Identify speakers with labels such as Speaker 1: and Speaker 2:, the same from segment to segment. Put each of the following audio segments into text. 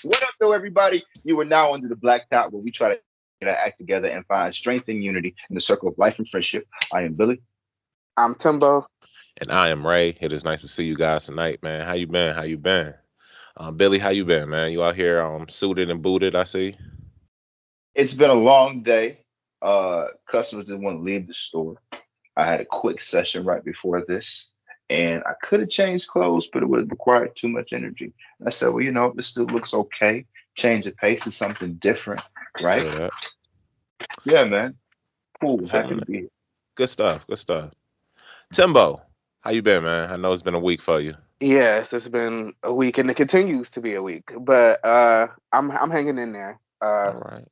Speaker 1: What up, though, everybody? You are now under the black top where we try to act together and find strength and unity in the circle of life and friendship. I am Billy.
Speaker 2: I'm Timbo.
Speaker 3: And I am Ray. It is nice to see you guys tonight, man. How you been? How you been? Billy, how you been, man? You out here suited and booted, I see.
Speaker 1: It's been a long day. Customers didn't want to leave the store. I had a quick session right before this, and I could have changed clothes, but it would have required too much energy. And I said, well, this still looks okay. Change the pace is something different, right?
Speaker 3: Feel that.
Speaker 1: Yeah, man.
Speaker 3: I'm
Speaker 1: Cool. Happy
Speaker 3: feeling
Speaker 1: to
Speaker 3: it.
Speaker 1: be here.
Speaker 3: Good stuff. Good stuff. Timbo, how you been, man? I know it's been a week for you.
Speaker 2: Yes, it's been a week and it continues to be a week, but I'm hanging in there.
Speaker 3: All right.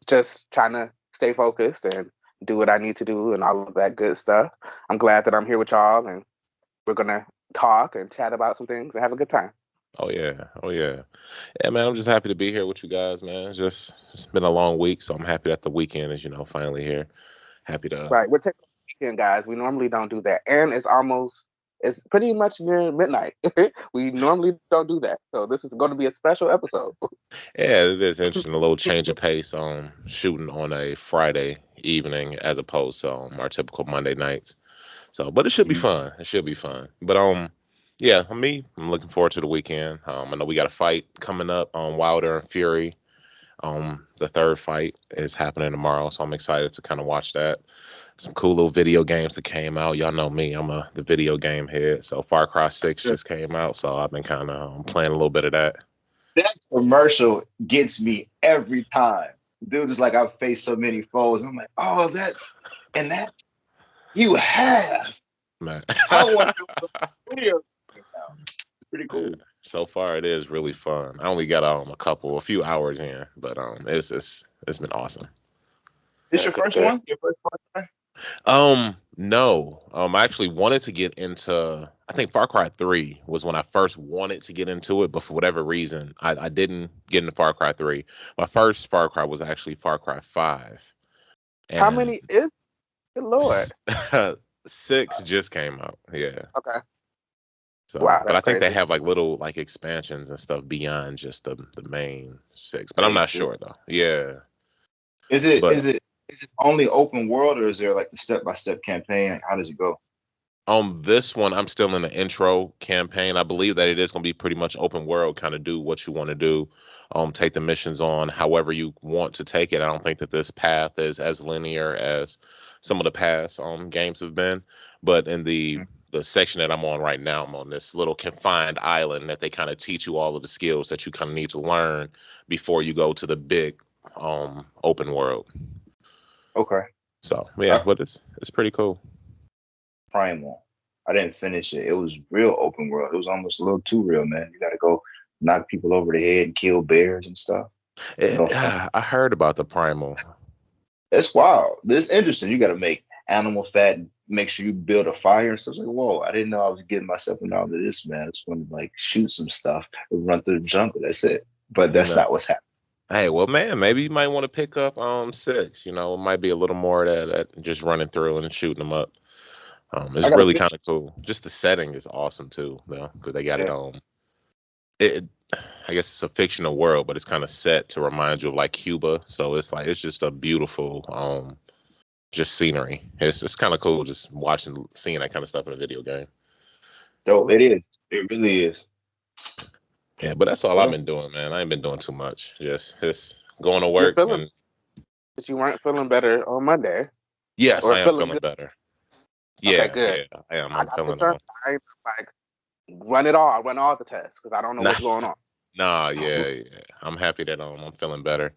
Speaker 2: Just trying to stay focused and do what I need to do and all of that good stuff. I'm glad that I'm here with y'all and we're gonna talk and chat about some things and have a good time.
Speaker 3: Oh yeah. Oh yeah. Yeah, man. I'm just happy to be here with you guys, man. It's been a long week, so I'm happy that the weekend is, finally here. Happy to.
Speaker 2: Right, we're taking a weekend, guys. We normally don't do that, and it's pretty much near midnight. We normally don't do that, so this is going to be a special episode.
Speaker 3: Yeah, it is interesting. A little change of pace shooting on a Friday evening as opposed to our typical Monday nights. So, but it should be
Speaker 1: Mhm.
Speaker 3: fun. It should be fun. But yeah, I'm looking forward to the weekend. I know we got a fight coming up on Wilder and Fury. The third fight is happening tomorrow, so I'm excited to kind of watch that. Some cool little video games that came out. Y'all know me. The video game head. So Far Cry 6 just came out, so I've been kind of playing a little bit of that.
Speaker 1: That commercial gets me every time. Dude is like, I've faced so many foes. I'm like, oh, and that you have.
Speaker 3: Man.
Speaker 1: I want to do a video now. It's pretty
Speaker 3: Yeah,
Speaker 1: cool.
Speaker 3: so far it is really fun. I only got a few hours in, but it's been awesome.
Speaker 1: This your first
Speaker 2: Good.
Speaker 1: one? Your first part?
Speaker 3: No. I actually wanted to get into. I think Far Cry 3 was when I first wanted to get into it, but for whatever reason, I didn't get into Far Cry 3. My first Far Cry was actually Far Cry 5,
Speaker 2: How
Speaker 3: and
Speaker 2: many is? Good Lord.
Speaker 3: 6 just came out. Yeah.
Speaker 2: Okay.
Speaker 3: So,
Speaker 2: Wow,
Speaker 3: but
Speaker 2: that's
Speaker 3: I think they
Speaker 2: crazy.
Speaker 3: have like little like expansions and stuff beyond just the main 6. But I'm
Speaker 1: They
Speaker 3: not
Speaker 1: do.
Speaker 3: sure though. Yeah.
Speaker 1: Is it
Speaker 3: But
Speaker 1: is it is it only open world or is there like the step by step campaign? Like, how does it go?
Speaker 3: on this one, I'm still in the intro campaign. I believe that it is going to be pretty much open world, kind of do what you want to do, take the missions on however you want to take it. I don't think that this path is as linear as some of the past games have been. But in the section that I'm on right now, I'm on this little confined island that they kind of teach you all of the skills that you kind of need to learn before you go to the big open world.
Speaker 1: Okay.
Speaker 3: So yeah,
Speaker 1: I
Speaker 3: but it's pretty cool.
Speaker 1: Primal. I didn't finish it. It was real open world. It was almost a little too real, man. You got to go knock people over the head and kill bears and stuff. And go find.
Speaker 3: I heard about the primal.
Speaker 1: It's wild. It's interesting. You got to make animal fat and make sure you build a fire and stuff. Like, whoa, I didn't know I was getting myself into all of this, man. I just want to like shoot some stuff and run through the jungle. That's it. But
Speaker 3: You
Speaker 1: that's
Speaker 3: know.
Speaker 1: not what's happening.
Speaker 3: Hey, well, man, maybe you might want to pick up 6. It might be a little more of that just running through and shooting them up.
Speaker 1: I
Speaker 3: It's
Speaker 1: got to
Speaker 3: really
Speaker 1: finish.
Speaker 3: kind of cool. Just the setting is awesome too, though, because they got it
Speaker 1: Yeah.
Speaker 3: on. It, I guess it's a fictional world, but it's kind of set to remind you of like Cuba. So it's like it's just a beautiful just scenery. It's kind of cool just seeing that kind of stuff in a video game.
Speaker 1: So it is. It really is.
Speaker 3: Yeah, but that's all I've
Speaker 1: Well,
Speaker 3: been doing, man. I ain't been doing too much. Just going to
Speaker 2: You're
Speaker 3: work
Speaker 2: feeling,
Speaker 3: and
Speaker 2: but you weren't feeling better on Monday,
Speaker 3: yes,
Speaker 2: or
Speaker 3: I am
Speaker 2: feeling
Speaker 3: feeling
Speaker 2: good.
Speaker 3: better.
Speaker 2: Okay,
Speaker 3: Yeah,
Speaker 2: good.
Speaker 3: yeah, I am.
Speaker 2: I
Speaker 3: I'm
Speaker 2: got
Speaker 3: feeling
Speaker 2: concerned. I like run all the tests because I don't know
Speaker 3: nah,
Speaker 2: what's going on.
Speaker 3: nah, yeah, yeah. I'm happy that I'm feeling better.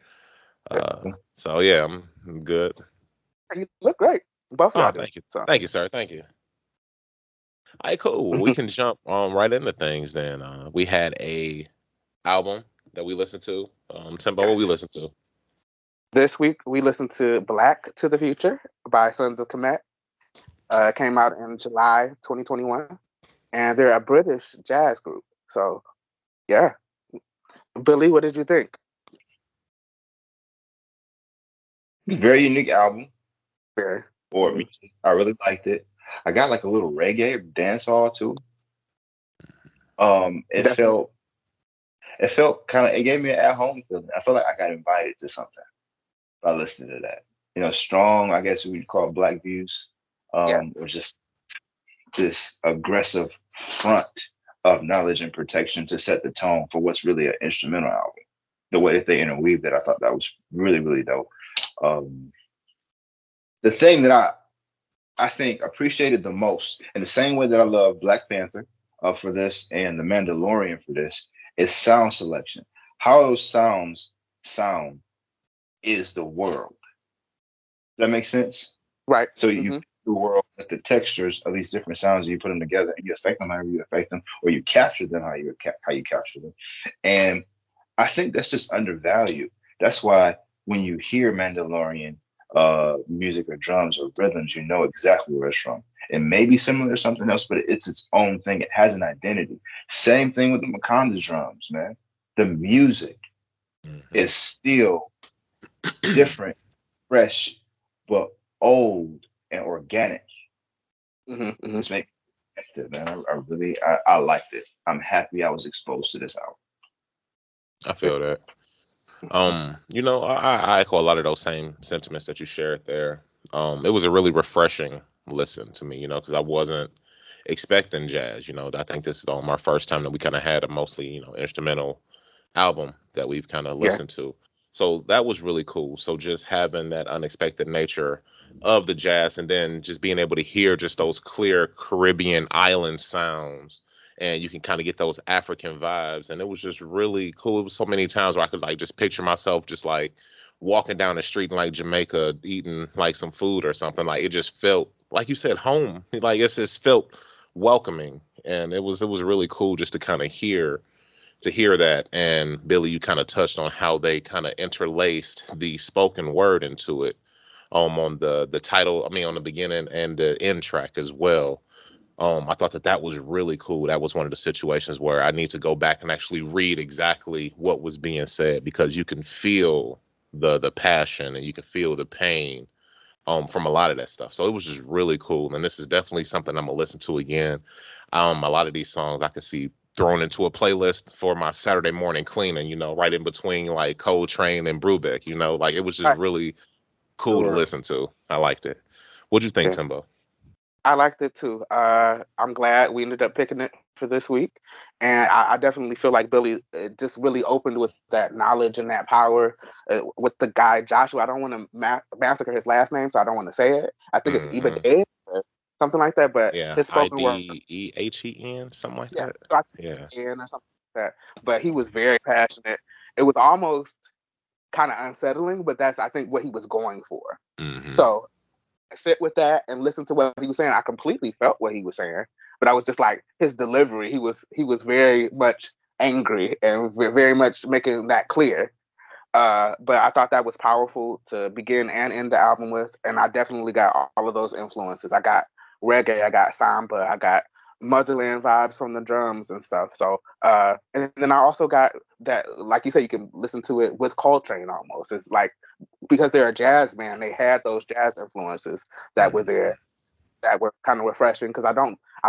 Speaker 3: So yeah, I'm good.
Speaker 2: You look great. Both of y'all
Speaker 3: Oh,
Speaker 2: do. So
Speaker 3: thank you, sir, thank you. All right, cool. Well, we can jump right into things then. We had a album that we listened to. Timbo, what we listened to?
Speaker 2: this week we listened to "Black to the Future" by Sons of Kemet. It came out in July 2021, and they're a British jazz group. So yeah, Billy, what did you think?
Speaker 1: it's a very unique album
Speaker 2: Very.
Speaker 1: for me. I really liked it. I got like a little reggae dance hall too. It
Speaker 2: Definitely.
Speaker 1: felt It felt kind of, it gave me an at home feeling. I felt like I got invited to something by listening to that. Strong, I guess we'd call it Black views, or
Speaker 2: Yes.
Speaker 1: just this aggressive front of knowledge and protection to set the tone for what's really an instrumental album. The way that they interweaved it, I thought that was really, really dope. Um, the thing that I think appreciated the most, in the same way that I love Black Panther for this and The Mandalorian for this, is sound selection. How those sounds sound is the world. That makes sense.
Speaker 2: Right.
Speaker 1: So you
Speaker 2: Mm-hmm.
Speaker 1: pick the world with the textures of these different sounds, and you put them together, and you affect them however you affect them, or you capture them how you capture them. And I think that's just undervalued. That's why when you hear Mandalorian music or drums or rhythms, you know exactly where it's from. It may be similar to something else, but it's its own thing. It has an identity. Same thing with the Wakanda drums, man. The music
Speaker 3: Mhm.
Speaker 1: is still different, fresh, but old and organic.
Speaker 2: Mm-hmm. Mm-hmm.
Speaker 1: This makes it, man. I liked it. I'm happy I was exposed to this album.
Speaker 3: I feel that. I echo a lot of those same sentiments that you shared there. It was a really refreshing listen to me, because I wasn't expecting jazz. I think this is our first time that we kind of had a mostly, instrumental album that we've kind of
Speaker 2: Yeah.
Speaker 3: listened to. So that was really cool. So just having that unexpected nature of the jazz and then just being able to hear just those clear Caribbean island sounds and you can kind of get those African vibes. And it was just really cool. It was so many times where I could like just picture myself just like walking down the street in like Jamaica eating like some food or something. Like it just felt like you said home. Like it's just felt welcoming. And it was really cool just to hear that. And Billy, you kind of touched on how they kind of interlaced the spoken word into it, on the title, I mean on the beginning and the end track as well. I thought that was really cool. That was one of the situations where I need to go back and actually read exactly what was being said, because you can feel the passion and you can feel the pain from a lot of that stuff. So it was just really cool. And this is definitely something I'm gonna listen to again. A lot of these songs I could see thrown into a playlist for my Saturday morning cleaning, right in between like Coltrane and Brubeck, like it was just
Speaker 2: Right.
Speaker 3: really cool to
Speaker 1: Sure.
Speaker 3: listen to. I liked it. What'd you think,
Speaker 2: Yeah.
Speaker 3: Timbo?
Speaker 2: I liked it too. I'm glad we ended up picking it for this week, and I definitely feel like Billy just really opened with that knowledge and that power with the guy Joshua. I don't want to massacre his last name, so I don't want to say it. I think it's
Speaker 3: Hmm.
Speaker 2: Ibade or something like that. But
Speaker 3: Yeah,
Speaker 2: his spoken word,
Speaker 3: Idehen, something like
Speaker 2: yeah,
Speaker 3: that.
Speaker 2: so I
Speaker 3: Yeah.
Speaker 2: think or something like that. But he was very passionate. It was almost kind of unsettling, but that's I think what he was going for.
Speaker 3: Hmm.
Speaker 2: So sit with that and listen to what he was saying. I completely felt what he was saying, but I was just like his delivery. He was very much angry and very much making that clear. But I thought that was powerful to begin and end the album with, and I definitely got all of those influences. I got reggae, I got samba, I got motherland vibes from the drums and stuff. So, and then I also got that, like you said, you can listen to it with Coltrane almost. It's like because they're a jazz band, they had those jazz influences that were
Speaker 3: Hmm.
Speaker 2: there that were kind of refreshing because I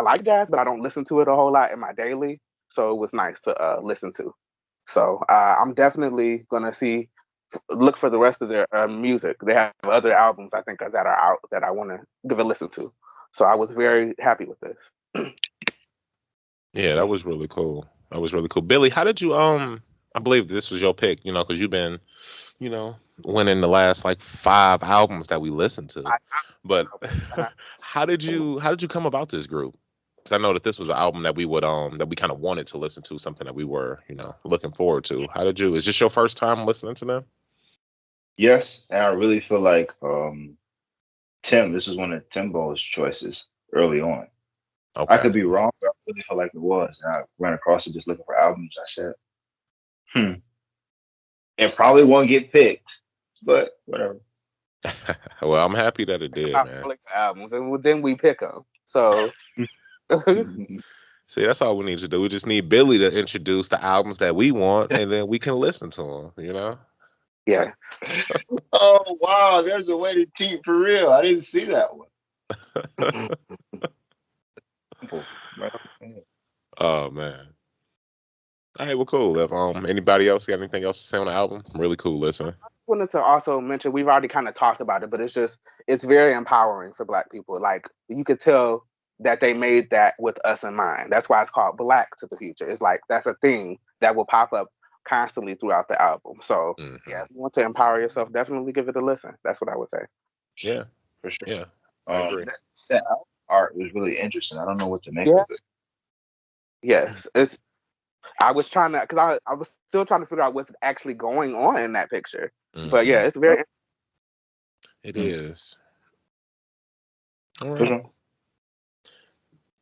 Speaker 2: like jazz, but I don't listen to it a whole lot in my daily. So it was nice to listen to. So I'm definitely gonna look for the rest of their music. They have other albums I think that are out that I want to give a listen to. So I was very happy with this.
Speaker 3: Yeah, that was really cool. That was really cool. Billy, how did you I believe this was your pick, because you've been, you know, winning the last like 5 albums that we listened to.
Speaker 2: I,
Speaker 3: But
Speaker 2: uh,
Speaker 3: how did you come about this group? Because I know that this was an album that we kind of wanted to listen to, something that we were, looking forward to. How did you? Is this your first time listening to them?
Speaker 1: Yes, and I really feel like this was one of Timbo's choices early on. I
Speaker 3: Okay.
Speaker 1: could be wrong, but I really feel like it was. And I ran across it just looking for albums. I said, hmm, it probably won't get picked, but whatever.
Speaker 3: Well, I'm happy that it did,
Speaker 2: about
Speaker 3: man.
Speaker 2: all the albums, and then we pick them. So
Speaker 3: See, that's all we need to do. We just need Billy to introduce the albums that we want, and then we can listen to them.
Speaker 2: yeah.
Speaker 1: Oh wow, there's a way to cheat for real. I didn't see that one. Simple. Right.
Speaker 3: Oh man. All right, well, cool. If anybody else got anything else to say on the album, really cool listening.
Speaker 2: Wanted to also mention we've already kind of talked about it, but it's very empowering for Black people. Like you could tell that they made that with us in mind. That's why it's called Black to the Future. It's like that's a thing that will pop up constantly throughout the album. So
Speaker 3: Hmm.
Speaker 2: yeah, if you want to empower yourself, definitely give it a listen. That's what I would say.
Speaker 3: Yeah,
Speaker 1: for sure.
Speaker 3: yeah, I agree.
Speaker 1: That art was really interesting. I don't know what to make
Speaker 2: Yeah,
Speaker 1: of it.
Speaker 2: yes. It's I was trying to because I was still trying to figure out what's actually going on in that picture. But yeah,
Speaker 3: Hmm.
Speaker 2: it's very
Speaker 3: It
Speaker 1: Mm,
Speaker 3: is. All
Speaker 1: for
Speaker 3: right.
Speaker 1: sure.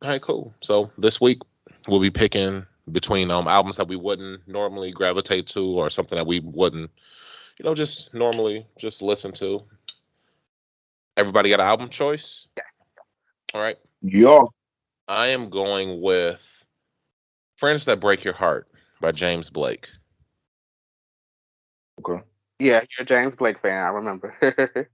Speaker 3: All right, cool. So this week we'll be picking between albums that we wouldn't normally gravitate to, or something that we wouldn't, just normally just listen to. Everybody got an album choice? All right.
Speaker 1: Y'all.
Speaker 3: I am going with Friends That Break Your Heart by James Blake.
Speaker 1: Okay.
Speaker 2: yeah, you're a James Blake fan, I remember.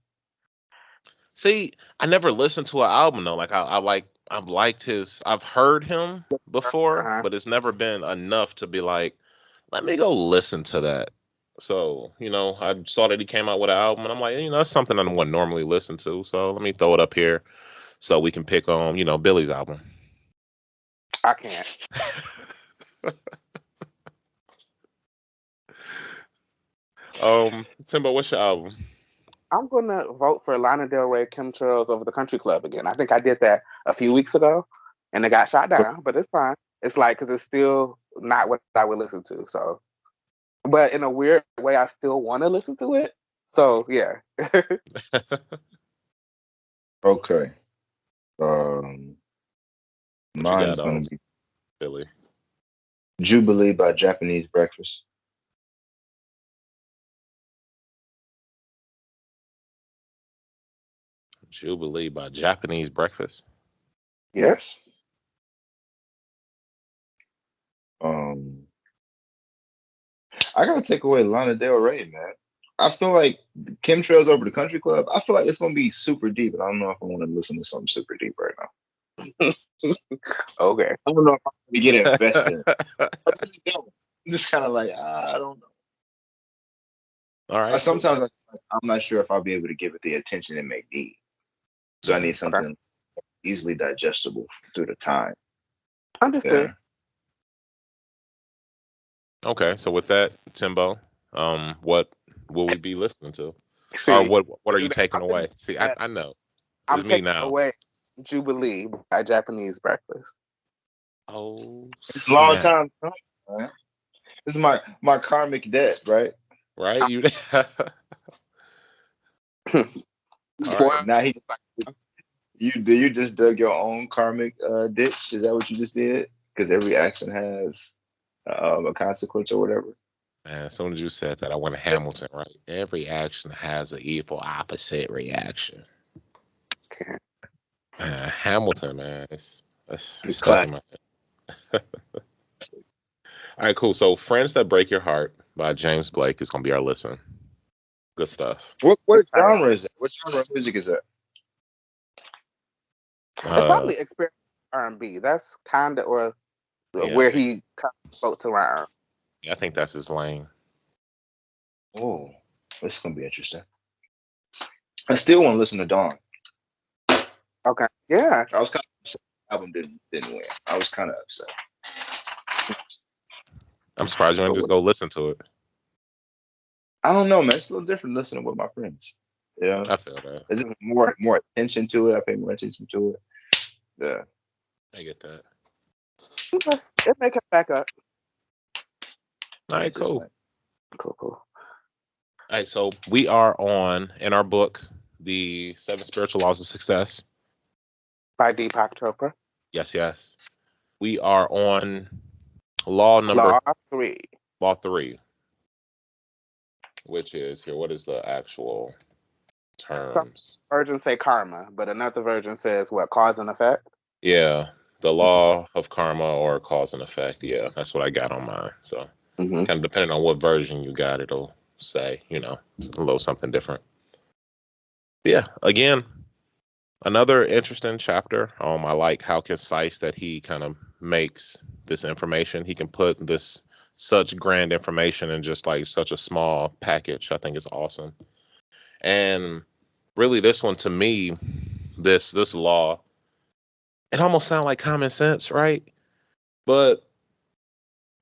Speaker 3: See, I never listened to an album though. Like I've liked his I've heard him before,
Speaker 2: Uh-huh.
Speaker 3: but it's never been enough to be like, let me go listen to that. So, I saw that he came out with an album and I'm like, that's something I wouldn't normally listen to. So let me throw it up here so we can pick on, Billy's album.
Speaker 2: I can't.
Speaker 3: Timbo, what's your album?
Speaker 2: I'm gonna vote for Lana Del Rey Chemtrails over the Country Club again. I think I did that a few weeks ago, and it got shot down, but it's fine. It's like because it's still not what I would listen to. So, but in a weird way, I still want to listen to it. So yeah,
Speaker 1: Okay. Um,
Speaker 3: What you got,
Speaker 1: mine's gonna be
Speaker 3: Billy?
Speaker 1: Jubilee by Japanese Breakfast.
Speaker 3: Jubilee by Japanese Breakfast.
Speaker 2: yeah.
Speaker 1: Yes. Um, I gotta take away Lana Del Rey, man. I feel like Chemtrails over the Country Club. I feel like it's gonna be super deep, and I don't know if I want to listen to something super deep right now.
Speaker 2: Okay.
Speaker 1: I don't know if I'm gonna get invested. I just don't. I'm just kind of like I don't know.
Speaker 3: All right, cool.
Speaker 1: Sometimes I'm not sure if I'll be able to give it the attention it may need. So I need
Speaker 3: Mhm.
Speaker 2: Okay.
Speaker 1: something easily digestible through the time.
Speaker 2: Understood.
Speaker 1: Yeah.
Speaker 3: Okay, so with that, Timbo, what will we be listening to, or
Speaker 2: See,
Speaker 3: what
Speaker 2: to
Speaker 3: are
Speaker 2: do
Speaker 3: you
Speaker 2: that,
Speaker 3: taking away? See, I know it's
Speaker 2: I'm
Speaker 3: me
Speaker 2: taking
Speaker 3: now.
Speaker 2: away Jubilee by Japanese Breakfast.
Speaker 3: Oh
Speaker 1: It's a long
Speaker 3: snap!
Speaker 1: time coming, man. This is my karmic debt, right?
Speaker 3: Right, you. All right.
Speaker 2: Spoiler.
Speaker 1: Now he
Speaker 2: It's like,
Speaker 1: you just dug your own karmic ditch. Is that what you just did? Because every action has a consequence or whatever.
Speaker 3: Man, as soon as you said that, I went to Hamilton. Right, every action has an equal opposite reaction.
Speaker 2: okay.
Speaker 3: Hamilton, man, it's stuck in
Speaker 1: Classic.
Speaker 3: my head. All right, cool. So, "Friends That Break Your Heart" by James Blake is gonna be our listen. Good stuff.
Speaker 1: What
Speaker 2: It's tight.
Speaker 1: genre is that? What genre of music is that?
Speaker 2: It's
Speaker 3: Uh,
Speaker 2: probably experimental R&B. That's kind of or
Speaker 3: yeah,
Speaker 2: where he kind of floats around.
Speaker 3: I think that's his lane.
Speaker 1: Oh, this is gonna be interesting. I still want to listen to Dawn.
Speaker 2: Okay. Yeah.
Speaker 1: I was kind of upset the album didn't win. I was kind of upset.
Speaker 3: I'm surprised you didn't just go listen to it.
Speaker 1: I don't know, man. It's a little different listening with my friends. Yeah,
Speaker 3: I feel that.
Speaker 1: there's just more attention to it. I pay more attention to it. Yeah.
Speaker 3: I get that.
Speaker 2: Okay. It may come back up.
Speaker 3: All
Speaker 1: Yeah,
Speaker 3: right,
Speaker 1: just
Speaker 3: cool.
Speaker 1: like
Speaker 2: Cool. Cool.
Speaker 3: All right, so we are on in our book, The Seven Spiritual Laws of Success.
Speaker 2: By Deepak Chopra.
Speaker 3: Yes, yes. We are on law number
Speaker 2: Law 3.
Speaker 3: law 3, which is here. What is the actual
Speaker 2: Some
Speaker 3: terms?
Speaker 2: versions say karma, but another version says what? Cause and effect?
Speaker 3: Yeah, the law of karma or cause and effect. Yeah, that's what I got on mine. So
Speaker 2: Mm-hmm.
Speaker 3: kind of depending on what version you got, it'll say, a little something different. Yeah, again, another interesting chapter. I like how concise that he kind of makes this information. He can put this such grand information in just like such a small package. I think it's awesome. And really, this one to me, this law, it almost sounds like common sense, right? But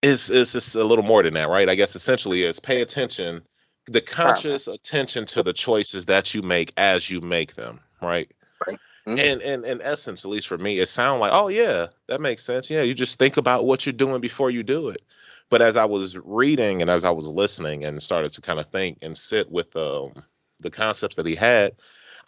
Speaker 3: it's just a little more than that, right? I guess essentially is pay attention, the
Speaker 2: Right.
Speaker 3: conscious attention to the choices that you make as you make them, right?
Speaker 2: Right. Mhm.
Speaker 3: And in essence, at least for me, it sounds like, oh yeah, that makes sense. Yeah, you just think about what you're doing before you do it. But as I was reading and as I was listening and started to kind of think and sit with the concepts that he had,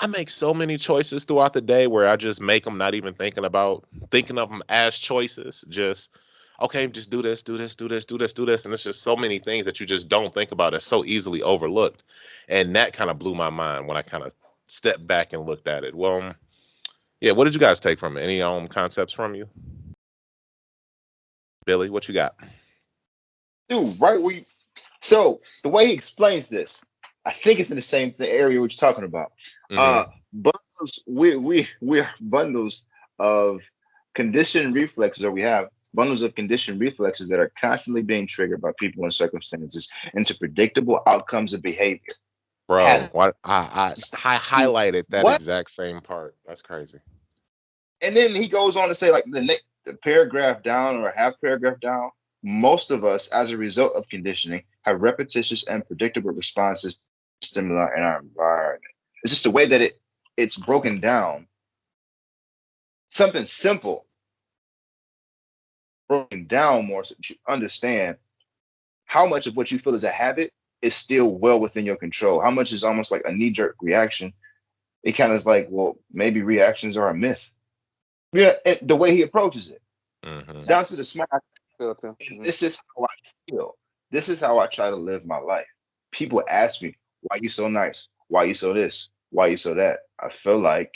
Speaker 3: I make so many choices throughout the day where I just make them not even thinking of them as choices. Just okay, just do this, do this, do this, do this, do this, and it's just so many things that you just don't think about. It's so easily overlooked, and that kind of blew my mind when I kind of stepped back and looked at it. Well, yeah, what did you guys take from it? Any concepts from you, Billy? What you got?
Speaker 1: Dude, right where you, so the way he explains this, I think it's in the same area what you're talking about.
Speaker 3: Mm-hmm.
Speaker 1: Bundles, we are bundles of conditioned reflexes, or we have bundles of conditioned reflexes that are constantly being triggered by people and circumstances into predictable outcomes of behavior.
Speaker 3: Bro,
Speaker 1: Habits.
Speaker 3: what I highlighted that
Speaker 1: What?
Speaker 3: exact same part. That's crazy.
Speaker 1: And then he goes on to say, like the paragraph down or a half paragraph down, most of us, as a result of conditioning, have repetitious and predictable responses to stimuli in our environment. It's just the way that it's broken down. Something simple broken down more so that you understand how much of what you feel is a habit is still well within your control. How much is almost like a knee-jerk reaction. It kind of is like, well, maybe reactions are a myth. Yeah, the way he approaches it,
Speaker 3: Mm-hmm.
Speaker 2: That's
Speaker 1: down to the small.
Speaker 2: how I feel too.
Speaker 1: And
Speaker 2: Mhm.
Speaker 1: this is how I feel. This is how I try to live my life. People ask me, why you so nice? Why you so this? Why you so that? I feel like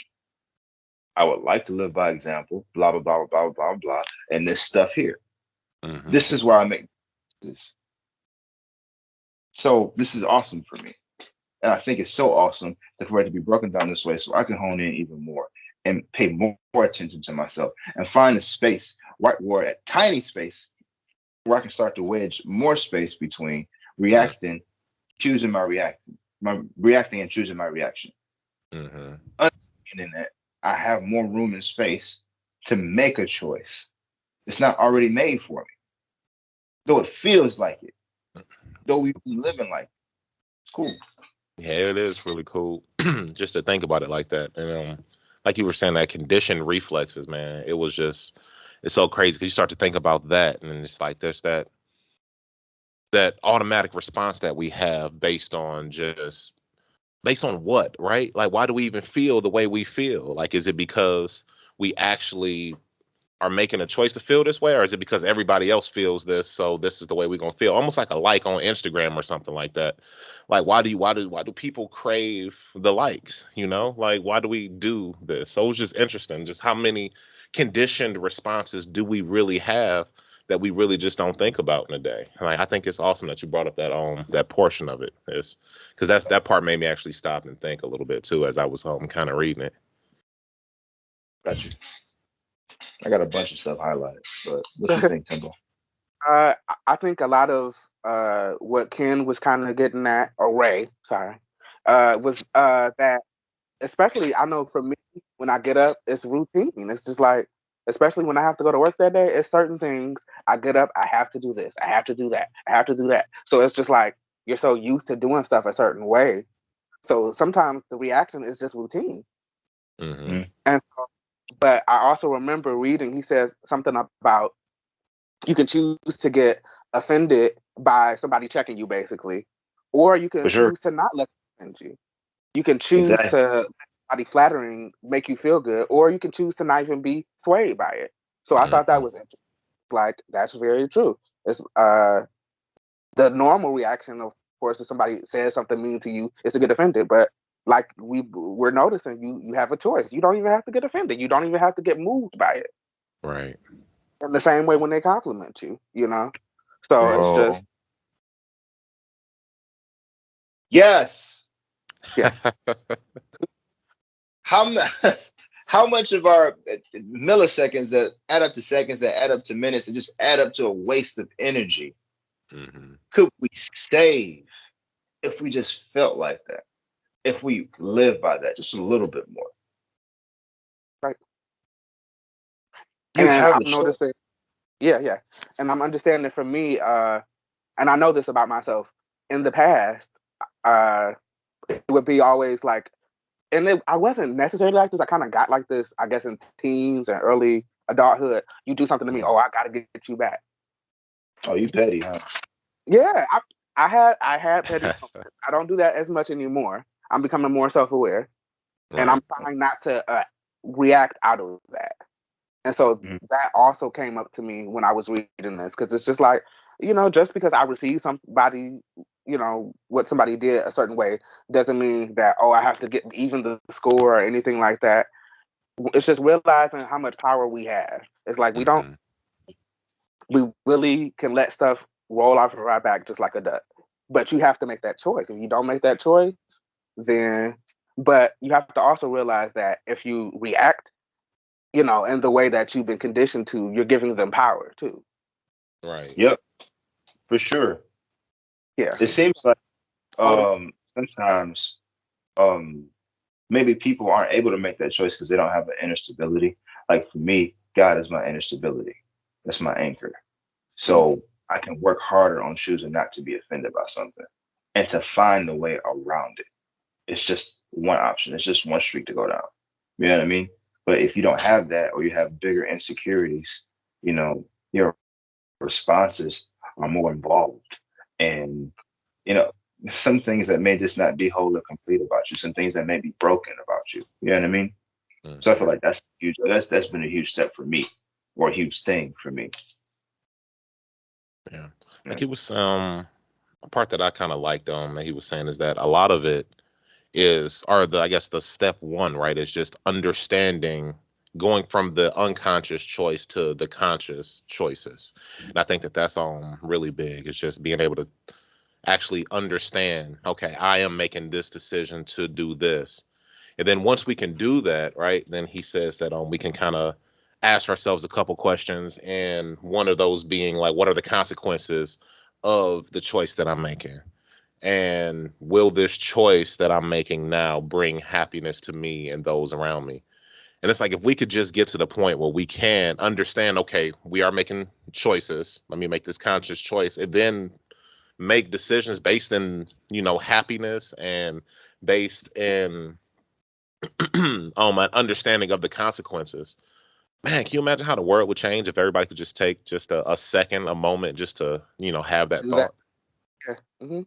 Speaker 1: I would like to live by example, blah, blah, blah, blah, blah, blah, and this stuff here.
Speaker 3: Mm-hmm.
Speaker 1: This is why I make this. So this is awesome for me. And I think it's so awesome for it to be broken down this way so I can hone in even more and pay more attention to myself and find a space, right where a tiny space where I can start to wedge more space between reacting, choosing my reacting and choosing my reaction.
Speaker 3: Mm-hmm.
Speaker 1: Understanding that I have more room and space to make a choice. It's not already made for me, though it feels like it, though we be living like it. It's cool.
Speaker 3: Yeah, it is really cool just to think about it like that. And like you were saying, that conditioned reflexes, man, it was just it's so crazy because you start to think about that, and it's like there's that automatic response that we have based on what, right? Like, why do we even feel the way we feel? Like, is it because we actually are making a choice to feel this way, or is it because everybody else feels this, so this is the way we're gonna feel? Almost like a like on Instagram or something like that. Like, why do people crave the likes? You know, like why do we do this? So it's just interesting, just how many conditioned responses do we really have that we really just don't think about in a day. Like, I think it's awesome that you brought up that portion of it, is because that part made me actually stop and think a little bit too as I was kind of reading it.
Speaker 1: Got you. I got a bunch of stuff highlighted, but what you think, Timbo?
Speaker 2: I think a lot of what Ken was kind of getting at, or Ray, sorry, was that especially I know for me when I get up, it's routine. It's just like, especially when I have to go to work that day, it's certain things. I get up, I have to do this, I have to do that, I have to do that. So it's just like you're so used to doing stuff a certain way. So sometimes the reaction is just routine.
Speaker 3: Hmm.
Speaker 1: Mm,
Speaker 2: And so, but I also remember reading, he says something about you can choose to get offended by somebody checking you basically, or you
Speaker 1: for
Speaker 2: can
Speaker 1: sure.
Speaker 2: choose to not let them offend you. You can choose
Speaker 1: Exactly.
Speaker 2: to let somebody flattering make you feel good, or you can choose to not even be swayed by it. So I thought that
Speaker 3: Hmm.
Speaker 2: was interesting. Like that's very true. It's the normal reaction, of course, if somebody says something mean to you, is to get offended. But like we're noticing, you have a choice. You don't even have to get offended. You don't even have to get moved by it.
Speaker 3: Right.
Speaker 2: In the same way when they compliment you, you know. So it's just
Speaker 1: Bro. Yes.
Speaker 2: yeah.
Speaker 1: How how much of our milliseconds that add up to seconds that add up to minutes and just add up to a waste of energy
Speaker 3: Mm-hmm.
Speaker 1: could we save if we just felt like that? If we live by that just a little bit more,
Speaker 2: Right.
Speaker 1: you
Speaker 2: And
Speaker 1: have the
Speaker 2: I'm
Speaker 1: choice.
Speaker 2: noticing, yeah. And I'm understanding for me, and I know this about myself, in the past, uh, it would be always like, I wasn't necessarily like this. I kind of got like this, I guess, in teens and early adulthood. You do something to me, oh, I gotta get you back.
Speaker 1: Oh, you petty, huh?
Speaker 2: Yeah, I had petty moments. I don't do that as much anymore. I'm becoming more self aware, and I'm
Speaker 3: Right.
Speaker 2: trying not to react out of that. And so
Speaker 1: Mhm.
Speaker 2: that also came up to me when I was reading this, because it's just like, just because I receive somebody, what somebody did a certain way doesn't mean that, oh, I have to get even the score or anything like that. It's just realizing how much power we have. It's like
Speaker 3: Mm-hmm.
Speaker 2: we really can let stuff roll off of our back just like a duck. But you have to make that choice. If you don't make that choice, then, but you have to also realize that if you react, in the way that you've been conditioned to, you're giving them power too.
Speaker 3: Right.
Speaker 1: Yep, for sure.
Speaker 2: Yeah.
Speaker 1: It seems like
Speaker 2: Totally.
Speaker 1: sometimes um maybe people aren't able to make that choice because they don't have an inner stability. Like for me, God is my inner stability. That's my anchor.
Speaker 2: Mm-hmm.
Speaker 1: So I can work harder on choosing not to be offended by something and to find the way around it. It's just one option. It's just one street to go down. You know what I mean? But if you don't have that or you have bigger insecurities, your responses are more involved. And, you know, some things that may just not be whole or complete about you, some things that may be broken about you. You know what I mean? So I feel
Speaker 3: Mm-hmm.
Speaker 1: like that's huge. That's been a huge step for me, or a huge thing for me.
Speaker 3: Yeah. Like
Speaker 1: Yeah.
Speaker 3: he was a part that I kind of liked that he was saying is that a lot of it is or the I guess the step one, right, is just understanding going from the unconscious choice to the conscious choices. And I think that that's really big. It's just being able to actually understand, okay, I am making this decision to do this. And then once we can do that, right, then he says that we can kind of ask ourselves a couple questions, and one of those being like, what are the consequences of the choice that I'm making? And will this choice that I'm making now bring happiness to me and those around me? And it's like if we could just get to the point where we can understand, okay, we are making choices. Let me make this conscious choice, and then make decisions based in, happiness and based in an understanding of the consequences. Man, can you imagine how the world would change if everybody could just take just a second, a moment, just to, have that
Speaker 2: Do that.
Speaker 3: thought?
Speaker 2: Yeah. Mm-hmm.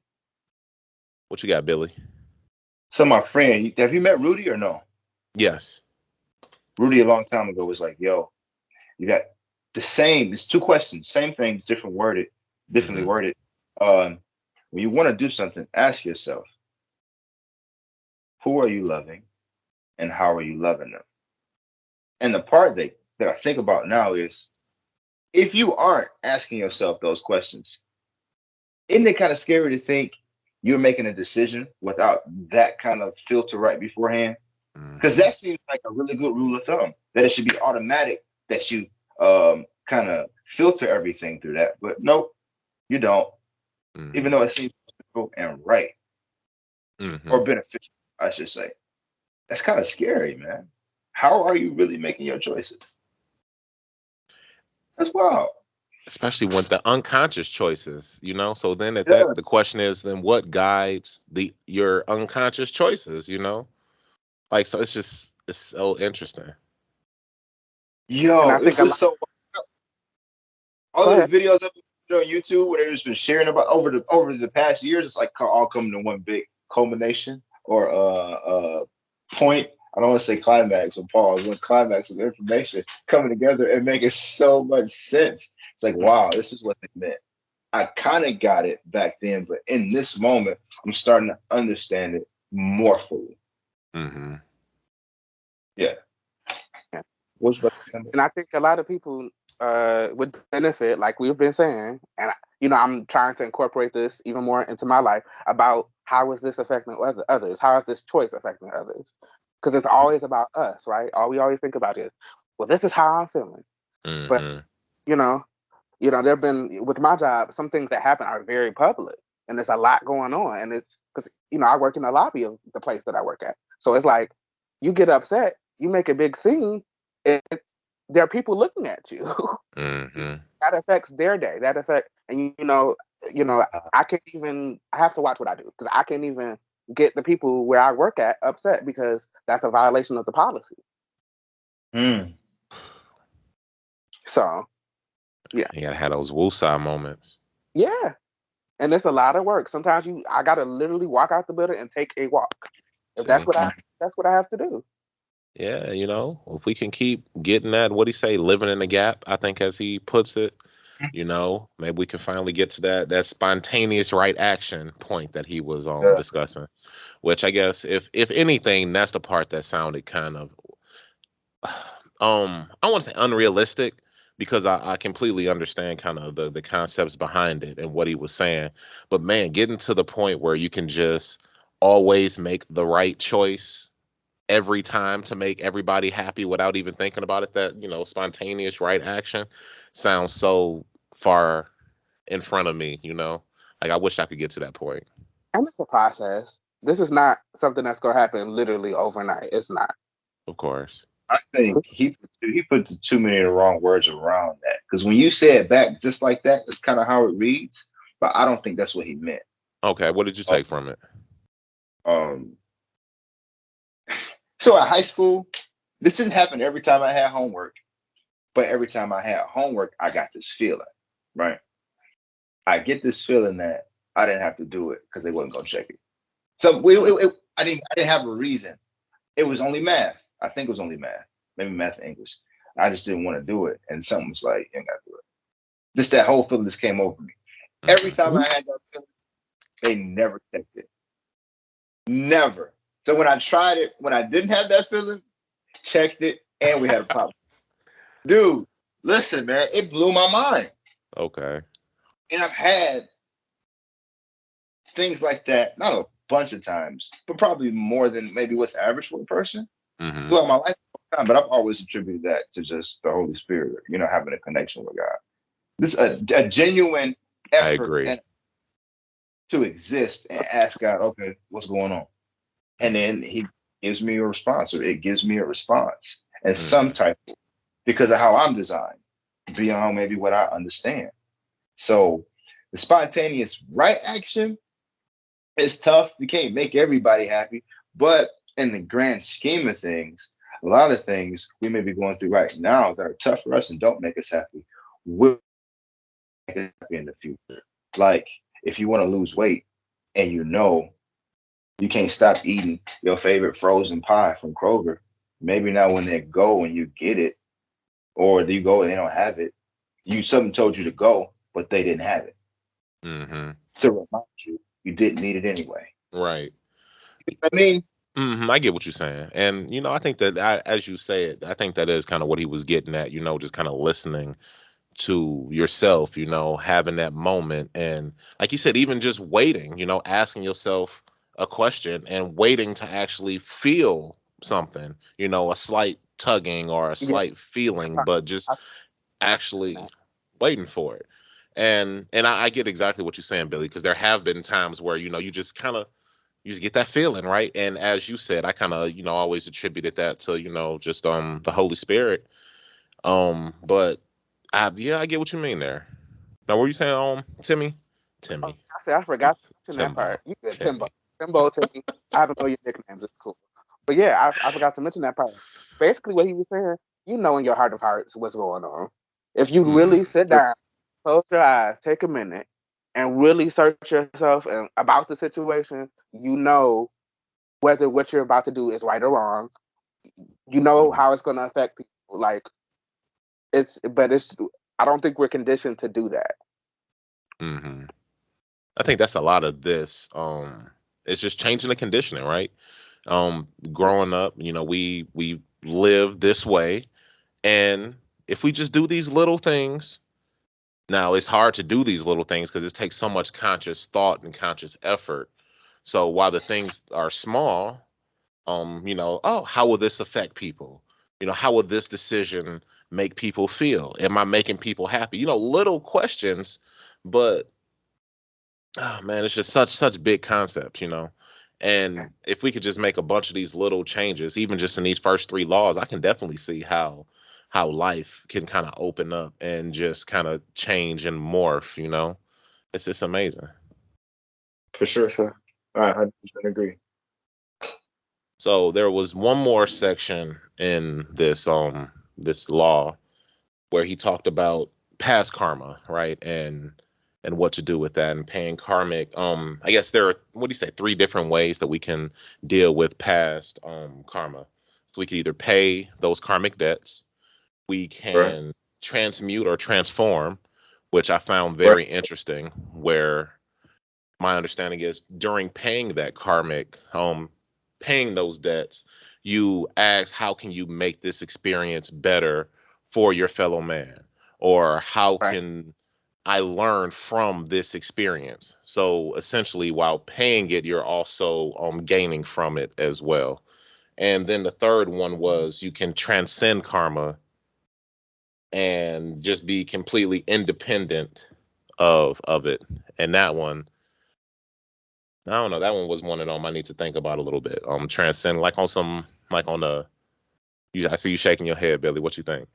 Speaker 3: What you got, Billy?
Speaker 1: So my friend, have you met Rudy or no?
Speaker 3: Yes.
Speaker 1: Rudy a long time ago was like, "Yo, you got the same. It's two questions, same things, differently
Speaker 3: Hmm.
Speaker 1: worded. Um, when you want to do something, ask yourself, who are you loving, and how are you loving them? And the part that I think about now is if you aren't asking yourself those questions, isn't it kind of scary to think you're making a decision without that kind of filter right beforehand? Because
Speaker 3: Hmm.
Speaker 1: that seems like a really good rule of thumb that it should be automatic that you kind of filter everything through that. But nope, you don't. Even
Speaker 3: Hmm.
Speaker 1: though it seems simple and right or
Speaker 3: Hmm.
Speaker 1: beneficial, I should say. That's kind of scary, man. How are you really making your choices? That's wild.
Speaker 3: Especially when the unconscious choices, So then at that,
Speaker 1: Yeah.
Speaker 3: the question is, then what guides your unconscious choices, Like, so it's so interesting.
Speaker 2: And
Speaker 1: Yo,
Speaker 2: I think
Speaker 1: this
Speaker 2: a
Speaker 1: is
Speaker 2: lot.
Speaker 1: so all
Speaker 2: Go
Speaker 1: of the
Speaker 2: ahead.
Speaker 1: videos I've been on YouTube where they've just been sharing about over the past years, it's like all coming to one big culmination or point. I don't want to say climax or pause, one climax of information coming together and making so much sense. It's like, wow, this is what they meant. I kind of got it back then, but in this moment, I'm starting to understand it more fully.
Speaker 3: Hmm.
Speaker 1: Yeah.
Speaker 2: Yeah.
Speaker 1: What's about to come up?
Speaker 2: And I think a lot of people would benefit, like we've been saying, and I'm trying to incorporate this even more into my life about how is this affecting others? How is this choice affecting others? Because it's always about us, right? All we always think about is, well, this is how I'm feeling. But
Speaker 3: Hmm.
Speaker 2: you know, There've been with my job, some things that happen are very public, and there's a lot going on, and it's because I work in the lobby of the place that I work at, so it's like you get upset, you make a big scene, it's there are people looking at you.
Speaker 3: Mm-hmm.
Speaker 2: That affects their day. That affect, and I can't even. I have to watch what I do because I can't even get the people where I work at upset because that's a violation of the policy.
Speaker 1: Mm.
Speaker 2: So yeah,
Speaker 3: You gotta have those woosah moments.
Speaker 2: yeah, and it's a lot of work. Sometimes I gotta literally walk out the building and take a walk if
Speaker 3: See?
Speaker 2: that's what I have to do.
Speaker 3: Yeah, if we can keep getting that, what he say, living in the gap, I think as he puts it, maybe we can finally get to that spontaneous right action point that he was
Speaker 1: Yeah.
Speaker 3: discussing. Which I guess if anything, that's the part that sounded kind of I want to say unrealistic because I completely understand kind of the concepts behind it and what he was saying. But man, getting to the point where you can just always make the right choice every time to make everybody happy without even thinking about it, that spontaneous right action sounds so far in front of me. Like I wish I could get to that point.
Speaker 2: And it's a process. This is not something that's gonna happen literally overnight. It's not.
Speaker 3: Of course.
Speaker 1: I think he put too many of the wrong words around that. Because when you say it back just like that, that's kind of how it reads. But I don't think that's what he meant.
Speaker 3: Okay, what did you
Speaker 1: Um,
Speaker 3: take from it?
Speaker 1: um, so at high school, this didn't happen every time I had homework, but every time I had homework, I got this feeling, right? I get this feeling that I didn't have to do it because they wasn't gonna check it. So I didn't have a reason. It was only math. I think it was only math, maybe math and English. I just didn't want to do it, and something was like, "You ain't got to do it." Just that whole feeling just came over me. Every
Speaker 3: Hmm.
Speaker 1: time I had that feeling, they never checked it. Never. So when I tried it, when I didn't have that feeling, checked it, and we had a problem. Dude, listen, man, it blew my mind.
Speaker 3: Okay.
Speaker 1: And I've had things like that, not a bunch of times, but probably more than maybe what's average for a person
Speaker 3: Hmm.
Speaker 1: throughout my life. But I've always attributed that to just the Holy Spirit, having a connection with God. This is a genuine
Speaker 3: I
Speaker 1: effort
Speaker 3: agree.
Speaker 1: and to exist and ask God, okay, what's going on? And then he gives me a response, or it gives me a response and some
Speaker 3: Hmm.
Speaker 1: type because of how I'm designed, beyond maybe what I understand. So the spontaneous right action is tough. You can't make everybody happy, but in the grand scheme of things, a lot of things we may be going through right now that are tough for us and don't make us happy will make us happy in the future. Like if you want to lose weight and you can't stop eating your favorite frozen pie from Kroger. Maybe now when they go and you get it, or you go and they don't have it, something told you to go, but they didn't have it.
Speaker 3: Hmm.
Speaker 1: To remind you didn't need it anyway.
Speaker 3: Right.
Speaker 1: I mean,
Speaker 3: I get what you're saying, and I think that as you say it, I think that is kind of what he was getting at. Just kind of listening to yourself. Having that moment, and like you said, even just waiting. Asking yourself a question and waiting to actually feel something. A slight tugging or a
Speaker 2: Yeah,
Speaker 3: slight feeling, but just
Speaker 2: I,
Speaker 3: actually waiting for it. And I get exactly what you're saying, Billy, because there have been times where you just get that feeling, right? And as you said, I kind of always attributed that to just the Holy Spirit. But I get what you mean there. Now, what were you saying, Timmy?
Speaker 2: I
Speaker 3: Timmy.
Speaker 2: said I forgot to mention that part.
Speaker 3: Timbo.
Speaker 2: You good, Timbo?
Speaker 3: Timmy.
Speaker 2: Timmy. I don't know your nicknames. It's cool. But yeah, I forgot to mention that part. Basically, what he was saying, in your heart of hearts what's going on. If you
Speaker 3: Hmm.
Speaker 2: really sit down, close your eyes, take a minute, and really search yourself and about the situation, whether what you're about to do is right or wrong. You know
Speaker 1: mhm.
Speaker 2: how it's going to affect people. Like but I don't think we're conditioned to do that.
Speaker 3: Hmm. I think that's a lot of this. It's just changing the conditioning, right? Growing up, we live this way, and if we just do these little things, now it's hard to do these little things because it takes so much conscious thought and conscious effort. So while the things are small, oh, how will this affect people? How will this decision make people feel? Am I making people happy? Little questions, but oh man, it's just such big concepts. And if we could just make a bunch of these little changes, even just in these first three laws, I can definitely see how life can kind of open up and just kind of change and morph. It's just amazing.
Speaker 1: For sure. All right, 100% agree.
Speaker 3: So there was one more section in this law where he talked about past karma, right? And what to do with that and paying karmic. I guess there are, what do you say, three different ways that we can deal with past karma. So we can either pay those karmic debts, we
Speaker 1: Right.
Speaker 3: can transmute or transform, which I found
Speaker 1: Right.
Speaker 3: very interesting, where my understanding is during paying that karmic, paying those debts, you ask, how can you make this experience better for your fellow man? Or how
Speaker 2: Right.
Speaker 3: can I learn from this experience? So essentially, while paying it, you're also gaining from it as well. And then the third one was you can transcend karma and just be completely independent of it. And that one, I don't know. That one was one of them I need to think about a little bit. Transcend, like on some, like on the. I see you shaking your head, Billy. What you think?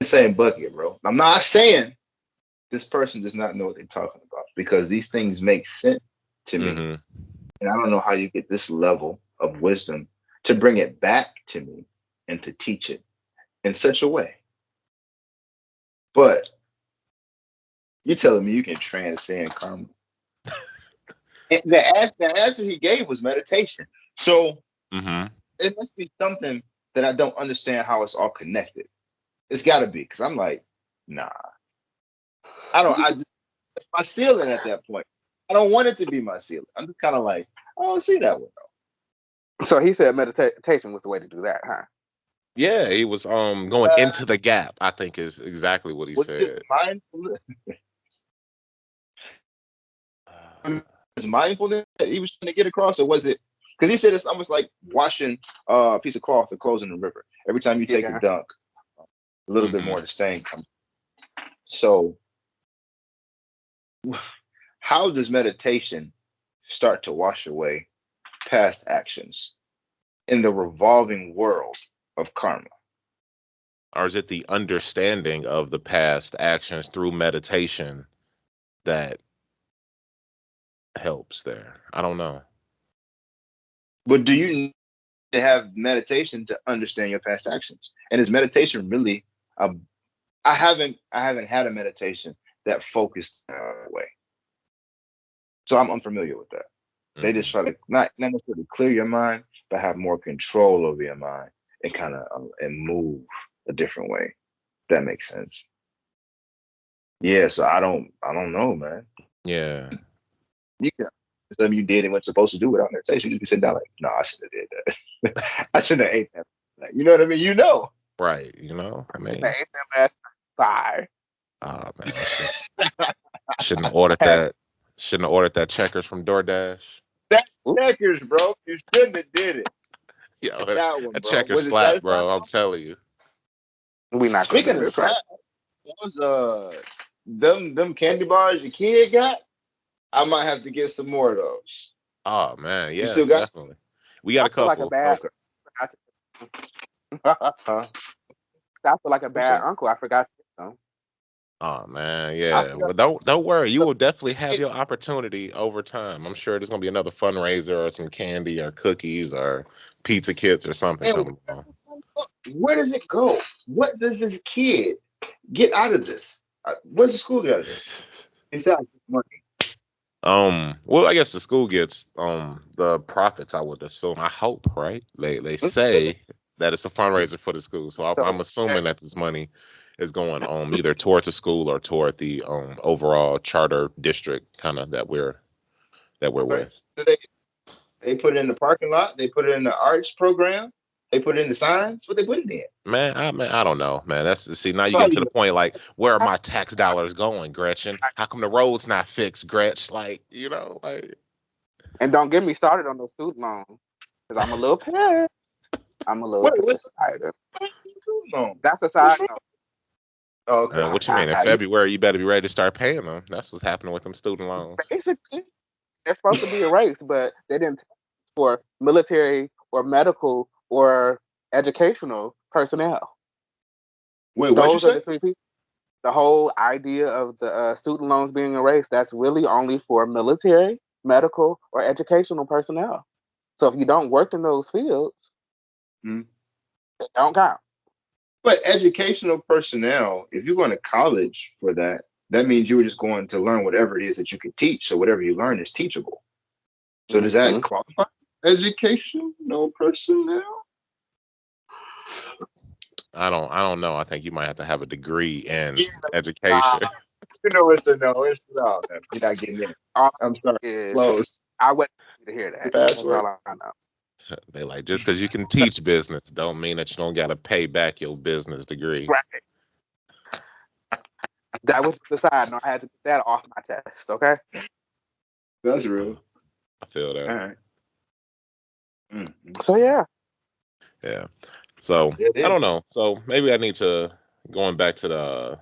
Speaker 1: The same bucket, bro. I'm not saying this person does not know what they're talking about because these things make sense to me.
Speaker 3: Mm-hmm.
Speaker 1: And I don't know how you get this level of wisdom to bring it back to me and to teach it in such a way. But you're telling me you can transcend karma. And the answer he gave was meditation. So
Speaker 3: Mm-hmm.
Speaker 1: it must be something that I don't understand how it's all connected. It's got to be because I'm like, nah, I don't. I just it's my ceiling at that point. I don't want it to be my ceiling. I'm just kind of like, I don't see that one though.
Speaker 2: So he said meditation was the way to do that, huh?
Speaker 3: Yeah, he was going
Speaker 1: Uh,
Speaker 3: into the gap, I think is exactly what he
Speaker 1: was it just
Speaker 3: said.
Speaker 1: mindfulness? Was mindfulness that he was trying to get across, or was it? Because he said it's almost like washing a piece of cloth or clothes in the river. Every time you take a
Speaker 2: Yeah.
Speaker 1: dunk, a little bit
Speaker 3: Mm-hmm.
Speaker 1: more of the stain comes. So, how does meditation start to wash away past actions in the revolving world of karma?
Speaker 3: Or is it the understanding of the past actions through meditation that helps there? I don't know.
Speaker 1: But do you need to have meditation to understand your past actions? And is meditation really a I haven't had a meditation that focused that way. So I'm unfamiliar with that. They just
Speaker 3: Mm-hmm.
Speaker 1: try to not necessarily clear your mind, but have more control over your mind and kind of and move a different way. That makes sense. Yeah, so I don't know, man.
Speaker 3: Yeah.
Speaker 1: You can something you did and wasn't supposed to do without meditation. You just be sitting down like, no, I shouldn't have did that. I shouldn't have ate that. Like, you know what I mean? You know.
Speaker 3: Right. I
Speaker 2: The
Speaker 3: mean,
Speaker 2: ate them last five.
Speaker 3: oh man, shouldn't have ordered
Speaker 2: Had
Speaker 3: that. Shouldn't have ordered that checkers from DoorDash.
Speaker 1: That's
Speaker 2: Oop,
Speaker 1: checkers, bro. You shouldn't have did it.
Speaker 3: Yo,
Speaker 1: That one,
Speaker 3: a
Speaker 1: bro.
Speaker 3: checker
Speaker 1: Was it
Speaker 3: slap,
Speaker 1: satisfying?
Speaker 3: bro. I'm telling you.
Speaker 2: we not gonna
Speaker 1: Speaking
Speaker 2: do
Speaker 1: of
Speaker 2: this, right?
Speaker 1: slap, those them candy bars your kid got, I might have to get some more of those.
Speaker 3: Oh man,
Speaker 1: You still
Speaker 3: yes,
Speaker 1: got some?
Speaker 3: definitely. We got
Speaker 2: I
Speaker 3: a
Speaker 2: feel like a
Speaker 3: couple.
Speaker 2: bad.
Speaker 1: Okay.
Speaker 2: I
Speaker 1: Huh?
Speaker 2: feel like a
Speaker 1: What's
Speaker 2: bad
Speaker 1: that?
Speaker 2: uncle. I forgot. To,
Speaker 3: Oh man,
Speaker 2: I
Speaker 3: yeah.
Speaker 2: forgot.
Speaker 3: Well, don't worry. You will definitely have your opportunity over time. I'm sure there's gonna be another fundraiser or some candy or cookies or pizza kits or something
Speaker 1: And
Speaker 3: coming along.
Speaker 1: where does it go? What does this kid get out of this? What does the school get out of this? Besides money.
Speaker 3: Well, I guess the school gets the profits. I would assume. I hope, right? They say that it's a fundraiser for the school, so I'm assuming that this money is going either toward the school or toward the overall charter district kind of that we're
Speaker 1: Okay.
Speaker 3: with.
Speaker 1: So they put it in the parking lot. They put it in the arts program. They put it in the signs. What they put it in?
Speaker 3: Man, I don't know, man. That's see now
Speaker 1: It's
Speaker 3: you're getting to
Speaker 1: probably
Speaker 3: the point like where are my tax dollars going, Gretchen? How come the roads not fixed, Gretch? Like like
Speaker 2: And don't get me started on those student loans, because I'm a little pissed. I'm a little
Speaker 1: what
Speaker 2: pissed.
Speaker 1: No.
Speaker 2: That's a
Speaker 1: What's
Speaker 2: side
Speaker 1: wrong?
Speaker 2: note.
Speaker 1: Oh, okay.
Speaker 3: What you mean? In February, you better be ready to start paying them. That's what's happening with them student loans.
Speaker 2: Basically, they're supposed to be erased, but they didn't pay for military or medical or educational personnel.
Speaker 1: Wait, what'd you
Speaker 2: Those are the
Speaker 1: say?
Speaker 2: three people. The whole idea of the student loans being erased, that's really only for military, medical, or educational personnel. So if you don't work in those fields,
Speaker 1: Hmm.
Speaker 2: it don't count.
Speaker 1: But educational personnel, if you're going to college for that, that means you were just going to learn whatever it is that you could teach. So whatever you learn is teachable. So does that
Speaker 2: Mhm.
Speaker 1: qualify educational personnel?
Speaker 3: I don't know. I think you might have to have a degree in
Speaker 1: Yeah.
Speaker 3: education.
Speaker 1: Ah, you know it's a no. It's no. No, you're not getting in.
Speaker 2: All
Speaker 1: I'm sorry.
Speaker 2: is
Speaker 1: Close.
Speaker 2: I wouldn't want you to hear that. That's
Speaker 1: Password.
Speaker 2: all I know.
Speaker 3: They like just because you can teach business don't mean that you don't got to pay back your business degree.
Speaker 2: Right. That was the side note. I had to get that off my chest. Okay.
Speaker 1: That's real.
Speaker 3: I feel
Speaker 1: All
Speaker 3: that.
Speaker 1: right.
Speaker 2: So yeah.
Speaker 3: Yeah. So
Speaker 1: It
Speaker 3: I
Speaker 1: is.
Speaker 3: don't know. So maybe I need to going back to the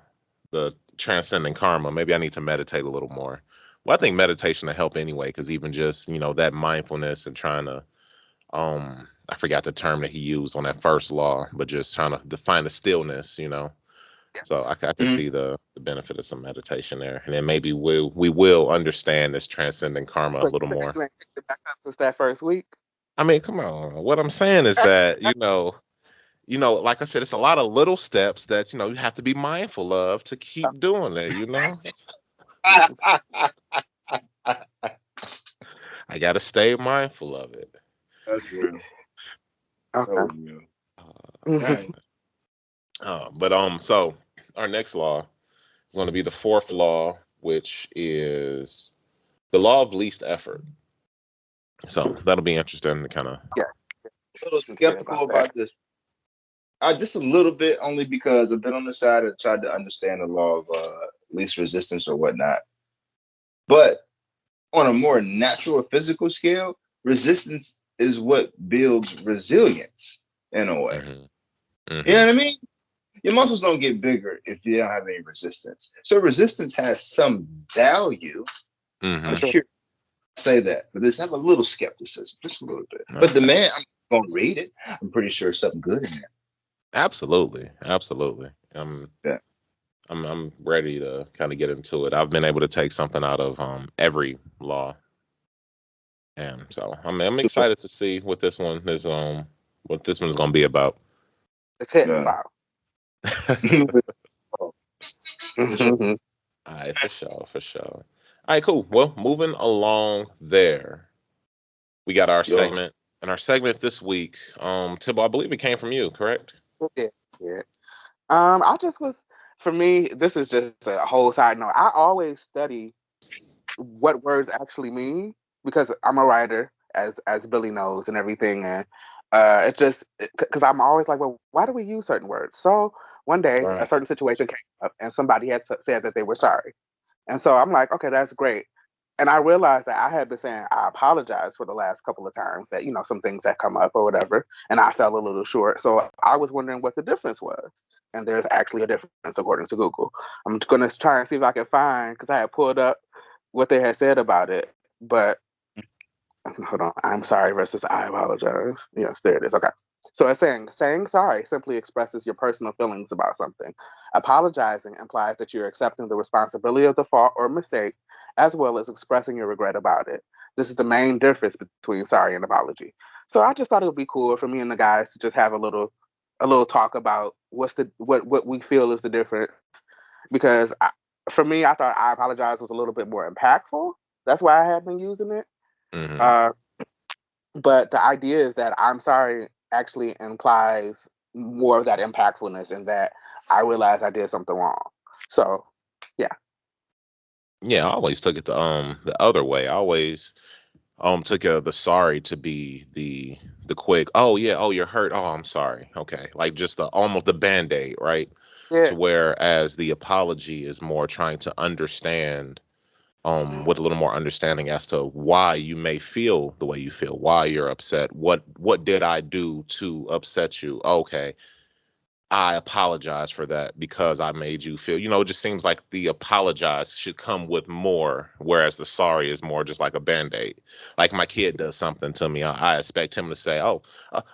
Speaker 3: transcending karma. Maybe I need to meditate a little more. Well, I think meditation will help anyway, because even just that mindfulness and trying to I forgot the term that he used on that first law, but just trying to define the stillness. So I could
Speaker 1: Mhm.
Speaker 3: see the benefit of some meditation there, and then maybe we will understand this transcending karma a
Speaker 2: So you
Speaker 3: little
Speaker 2: saying
Speaker 3: more.
Speaker 2: you ain't picked it back up since that first week?
Speaker 3: I mean, come on. What I'm saying is that like I said, it's a lot of little steps that you have to be mindful of to keep doing it. I got to stay mindful of it.
Speaker 1: That's real.
Speaker 2: Okay.
Speaker 1: So real. All
Speaker 2: Mhm.
Speaker 1: right.
Speaker 3: So our next law is going to be the fourth law, which is the law of least effort. So that'll be interesting to kind of.
Speaker 2: Yeah.
Speaker 1: A little
Speaker 2: Need to hear
Speaker 1: skeptical
Speaker 2: about that.
Speaker 1: about this. Just a little bit, only because I've been on the side and tried to understand the law of least resistance or whatnot. But on a more natural or physical scale, resistance is what builds resilience in a way.
Speaker 3: Hmm.
Speaker 1: You know
Speaker 3: Hmm.
Speaker 1: what I mean? Your muscles don't get bigger if you don't have any resistance. So resistance has some value. I'm
Speaker 2: For
Speaker 3: Hmm.
Speaker 2: sure.
Speaker 1: curious to say that, but there's have a little skepticism, just a little bit. But the
Speaker 3: Okay.
Speaker 1: man, I'm gonna read it. I'm pretty sure there's something good in there.
Speaker 3: Absolutely, absolutely.
Speaker 1: Yeah.
Speaker 3: I'm ready to kind of get into it. I've been able to take something out of every law, and so I'm
Speaker 1: Super.
Speaker 3: excited to see what this one's gonna be about.
Speaker 2: It's hitting
Speaker 1: Yeah.
Speaker 2: file.
Speaker 1: For sure.
Speaker 2: Mhm.
Speaker 3: All right, for sure, for sure. All right, cool. Well, moving along there, we got our
Speaker 1: Yo.
Speaker 3: segment, and our segment this week, Timbo, I believe it came from you, correct?
Speaker 2: Yeah. Yeah. I just was for me. This is just a whole side note. I always study what words actually mean because I'm a writer, as Billy knows, and everything. And it's just because I'm always like, well, why do we use certain words? So one day, a
Speaker 1: Right.
Speaker 2: certain situation came up, and somebody had said that they were sorry, and so I'm like, okay, that's great. And I realized that I had been saying I apologize for the last couple of times that some things that come up or whatever, and I fell a little short. So I was wondering what the difference was, and there's actually a difference according to Google. I'm gonna try and see if I can find because I had pulled up what they had said about it, but hold on. I'm sorry versus I apologize. Yes, there it is. Okay. So it's saying sorry simply expresses your personal feelings about something. Apologizing implies that you're accepting the responsibility of the fault or mistake, as well as expressing your regret about it. This is the main difference between sorry and apology. So I just thought it would be cool for me and the guys to just have a little talk about what we feel is the difference. Because for me, I thought I apologize was a little bit more impactful. That's why I have been using it.
Speaker 3: Hmm.
Speaker 2: Uh, but the idea is that I'm sorry actually implies more of that impactfulness and that I realize I did something wrong. So, yeah.
Speaker 3: Yeah, I always took it the other way. I always took the sorry to be the quick. Oh yeah, oh you're hurt. Oh I'm sorry. Okay, like just the almost the band-aid, right?
Speaker 2: Yeah.
Speaker 3: To whereas the apology is more trying to understand with a little more understanding as to why you may feel the way you feel, why you're upset, what did I do to upset you? Okay, I apologize for that because I made you feel, it just seems like the apologize should come with more, whereas the sorry is more just like a band-aid. Like my kid does something to me, I expect him to say, "Oh,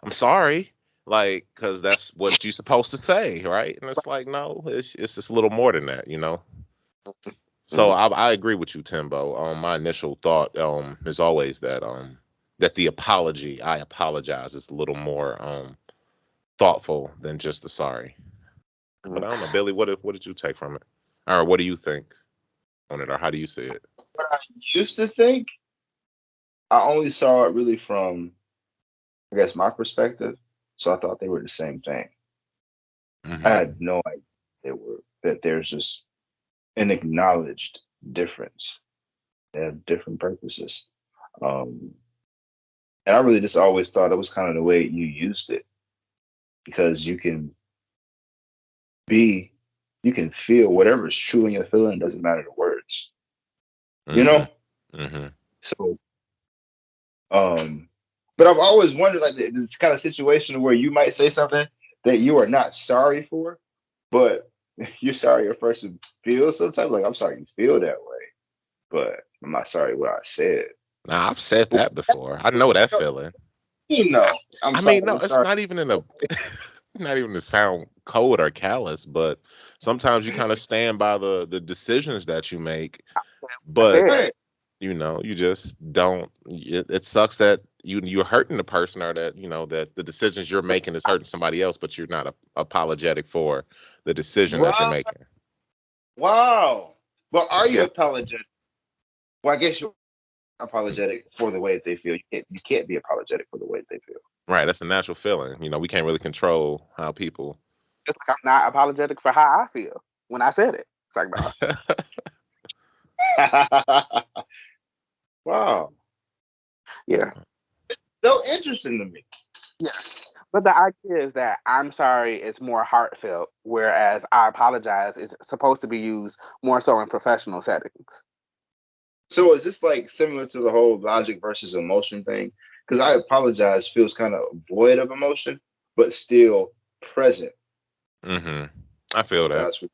Speaker 3: I'm sorry," like, because that's what you're supposed to say, right? And it's like, no, it's just a little more than that. So
Speaker 2: Mhm.
Speaker 3: I agree with you, Timbo. My initial thought is always that the apology, I apologize, is a little more thoughtful than just the sorry. But I don't know, Billy. What did you take from it, or what do you think on it, or how do you see it?
Speaker 1: What I used to think, I only saw it really from, I guess, my perspective. So I thought they were the same thing. I
Speaker 3: Hmm.
Speaker 1: had no idea that there's just an acknowledged difference. They have different purposes. Um, and I really just always thought it was kind of the way you used it because be, you can feel whatever is true in your feeling. It doesn't matter the words, you
Speaker 3: Hmm.
Speaker 1: know?
Speaker 3: Hmm.
Speaker 1: So, um, but I've always wondered like this kind of situation where you might say something that you are not sorry for, but you're sorry a person feels some type like I'm sorry you feel that way, but I'm not sorry what I said.
Speaker 3: Now I've said
Speaker 1: Well,
Speaker 3: that before. I know that feeling.
Speaker 1: you know, I'm
Speaker 3: I
Speaker 1: sorry.
Speaker 3: mean, no,
Speaker 1: I'm
Speaker 3: it's
Speaker 1: sorry.
Speaker 3: not even not even to sound cold or callous, but sometimes you kind of stand by the decisions that you make,
Speaker 2: I
Speaker 3: but
Speaker 2: said,
Speaker 1: Right.
Speaker 3: you just don't. It sucks that you're hurting the person, or that that the decisions you're making is hurting somebody else, but you're not apologetic for the decision that you're
Speaker 1: Wow.
Speaker 3: making.
Speaker 1: Wow. But are you
Speaker 2: yeah,
Speaker 1: apologetic? Well, I guess you're apologetic for the way that they feel. You can't be apologetic for the way that they feel.
Speaker 3: Right, that's a natural feeling. We can't really control how people.
Speaker 2: it's like I'm not apologetic for how I feel when I said it. It's like, no,
Speaker 1: Wow.
Speaker 2: yeah,
Speaker 1: So interesting to me.
Speaker 2: yeah. But the idea is that I'm sorry is more heartfelt, whereas I apologize is supposed to be used more so in professional settings.
Speaker 1: So is this like similar to the whole logic versus emotion thing? Because I apologize feels kind of void of emotion, but still present.
Speaker 3: Hmm. I feel that.
Speaker 1: Apologize for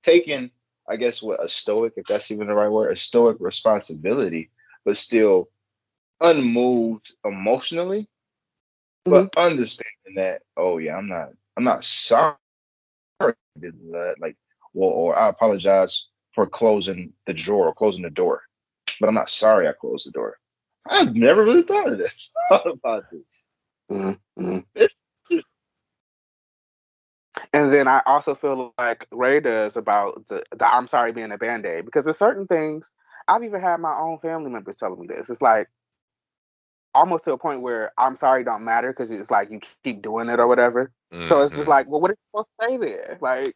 Speaker 1: taking, I guess, what a stoic, if that's even the right word, a stoic responsibility, but still unmoved emotionally,
Speaker 2: Hmm.
Speaker 1: but understanding that, oh yeah, I'm not sorry I did that, like, well, or I apologize for closing the drawer or closing the door, but I'm not sorry I closed the door. I've never really thought of this, thought about this.
Speaker 2: Hmm.
Speaker 1: It's
Speaker 2: And then I also feel like Ray does about the I'm sorry being a band aid because there's certain things I've even had my own family members telling me this. It's like almost to a point where I'm sorry don't matter because it's like you keep doing it or whatever. So it's just
Speaker 3: Hmm.
Speaker 2: like, well, what are you supposed to say there? Like,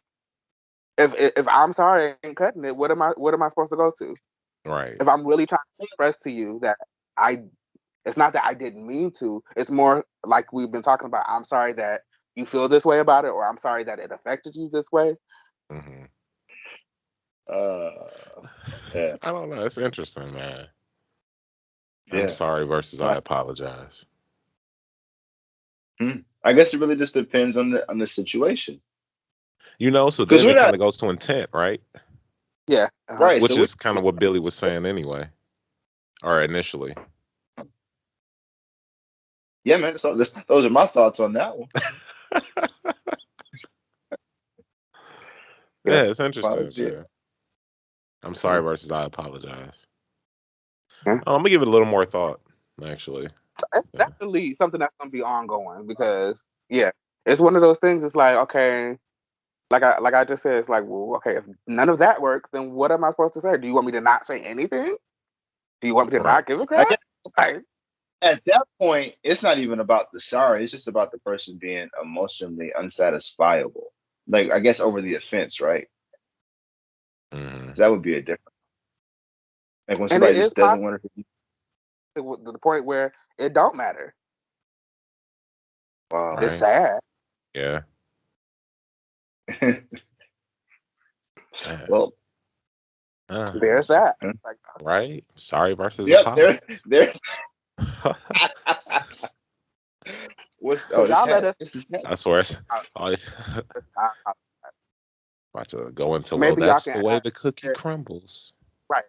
Speaker 2: if I'm sorry, I ain't cutting it. What am I supposed to go to?
Speaker 3: Right.
Speaker 2: If I'm really trying to express to you that I, it's not that I didn't mean to. It's more like we've been talking about. I'm sorry that you feel this way about it, or I'm sorry that it affected you this way.
Speaker 3: Hmm.
Speaker 1: uh yeah,
Speaker 3: I don't know. It's interesting, man. I'm
Speaker 1: yeah.
Speaker 3: sorry versus I
Speaker 1: I,
Speaker 3: apologize.
Speaker 1: I guess it really just depends on the situation.
Speaker 3: So
Speaker 1: Because
Speaker 3: then
Speaker 1: we're
Speaker 3: it
Speaker 1: not
Speaker 3: kind of goes to intent, right?
Speaker 2: Yeah.
Speaker 1: right,
Speaker 3: Which
Speaker 1: so we
Speaker 3: is kind of what Billy was saying anyway, or initially.
Speaker 1: yeah, man. So those are my thoughts on that one.
Speaker 2: Yeah.
Speaker 3: Yeah, it's interesting,
Speaker 1: Apology.
Speaker 3: man. I'm sorry
Speaker 2: Mhm.
Speaker 3: versus I apologize.
Speaker 2: Yeah.
Speaker 3: I'm gonna give it a little more thought, actually.
Speaker 2: That's
Speaker 3: Yeah.
Speaker 2: definitely something that's gonna be ongoing because yeah, it's one of those things. It's like okay, like I just said, it's like well, okay, if none of that works, then what am I supposed to say? Do you want me to not say anything? Do you want me to
Speaker 3: Right.
Speaker 2: not give a
Speaker 1: I
Speaker 2: crap?
Speaker 1: guess
Speaker 2: Like,
Speaker 1: at that point, it's not even about the sorry. It's just about the person being emotionally unsatisfiable. Like I guess over the offense, right?
Speaker 3: Hmm.
Speaker 1: 'Cause that would be a different. Like when
Speaker 2: and it
Speaker 1: somebody
Speaker 2: is
Speaker 1: just doesn't
Speaker 2: possible
Speaker 1: want to.
Speaker 2: to the point where it don't matter.
Speaker 1: Wow.
Speaker 2: It's
Speaker 3: Right.
Speaker 2: sad.
Speaker 3: Yeah. Yeah.
Speaker 1: Well,
Speaker 2: There's that. Like,
Speaker 3: Right. Sorry versus
Speaker 1: yep.
Speaker 3: apology.
Speaker 1: There's What's
Speaker 2: So
Speaker 1: this
Speaker 2: y'all let
Speaker 1: hat?
Speaker 2: us
Speaker 1: This is hat.
Speaker 3: I swear.
Speaker 2: out.
Speaker 3: Oh, about to go into, well,
Speaker 2: Maybe y'all
Speaker 3: that's
Speaker 2: can
Speaker 3: the way
Speaker 2: add
Speaker 3: the
Speaker 2: some
Speaker 3: cookie
Speaker 2: clarity,
Speaker 3: crumbles.
Speaker 2: right?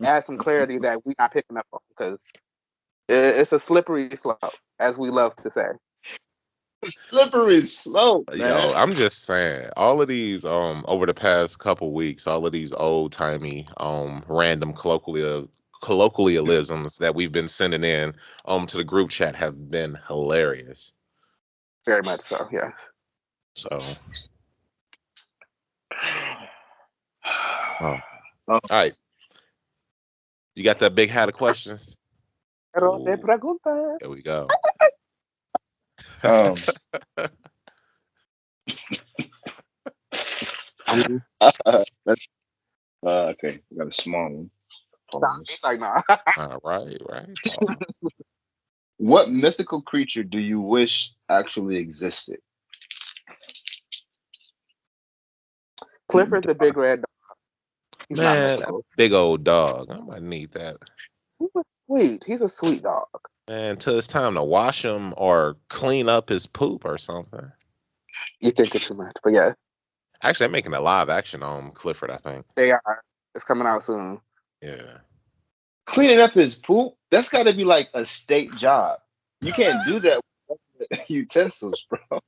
Speaker 2: Add some clarity that we not picking up on because it's a slippery slope, as we love to say.
Speaker 1: Slippery slope,
Speaker 3: Yo,
Speaker 1: man.
Speaker 3: I'm just saying, all of these over the past couple weeks, all of these old timey random colloquialisms that we've been sending in to the group chat have been hilarious.
Speaker 2: Very much so, yeah.
Speaker 3: So, all
Speaker 1: Um,
Speaker 3: right, you got that big hat of questions?
Speaker 2: Pero te
Speaker 3: Ooh,
Speaker 2: preguntas.
Speaker 3: there we go.
Speaker 1: um, that's okay. We got a small one. Pause.
Speaker 2: It's like, nah.
Speaker 3: All right, right. Paul.
Speaker 1: What mythical creature do you wish actually existed?
Speaker 2: Clifford the big red dog. He's not
Speaker 3: Man, that
Speaker 2: mythical.
Speaker 3: big old dog. I might need that.
Speaker 2: He was sweet. He's a sweet dog.
Speaker 3: Man, till it's time to wash him or clean up his poop or something.
Speaker 2: You think it too much. But yeah,
Speaker 3: Actually, I'm making a live action on Clifford, I think.
Speaker 2: they are. It's coming out soon.
Speaker 3: Yeah.
Speaker 1: Cleaning up his poop? That's got to be like a state job. You can't do that with utensils, bro.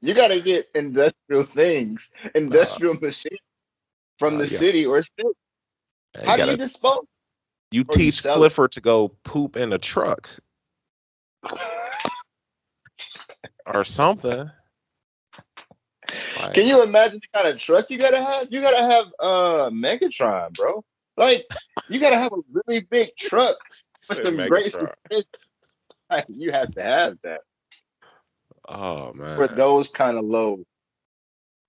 Speaker 1: You got to get industrial things,
Speaker 3: Nah,
Speaker 1: industrial machines from
Speaker 3: nah,
Speaker 1: the
Speaker 3: you got,
Speaker 1: city or state.
Speaker 3: man, you
Speaker 1: How do you
Speaker 3: gotta,
Speaker 1: dispose?
Speaker 3: you
Speaker 1: Or you
Speaker 3: teach
Speaker 1: sell it?
Speaker 3: Clifford to go poop in a truck or something.
Speaker 1: Can
Speaker 3: Like,
Speaker 1: you imagine the kind of truck you gotta have? You gotta have Megatron, bro. Like you gotta have a really big truck for
Speaker 3: say
Speaker 1: some great
Speaker 3: Megatron.
Speaker 1: suspension. Like, you have to have that
Speaker 3: Oh
Speaker 1: for
Speaker 3: man,
Speaker 1: those kind of loads.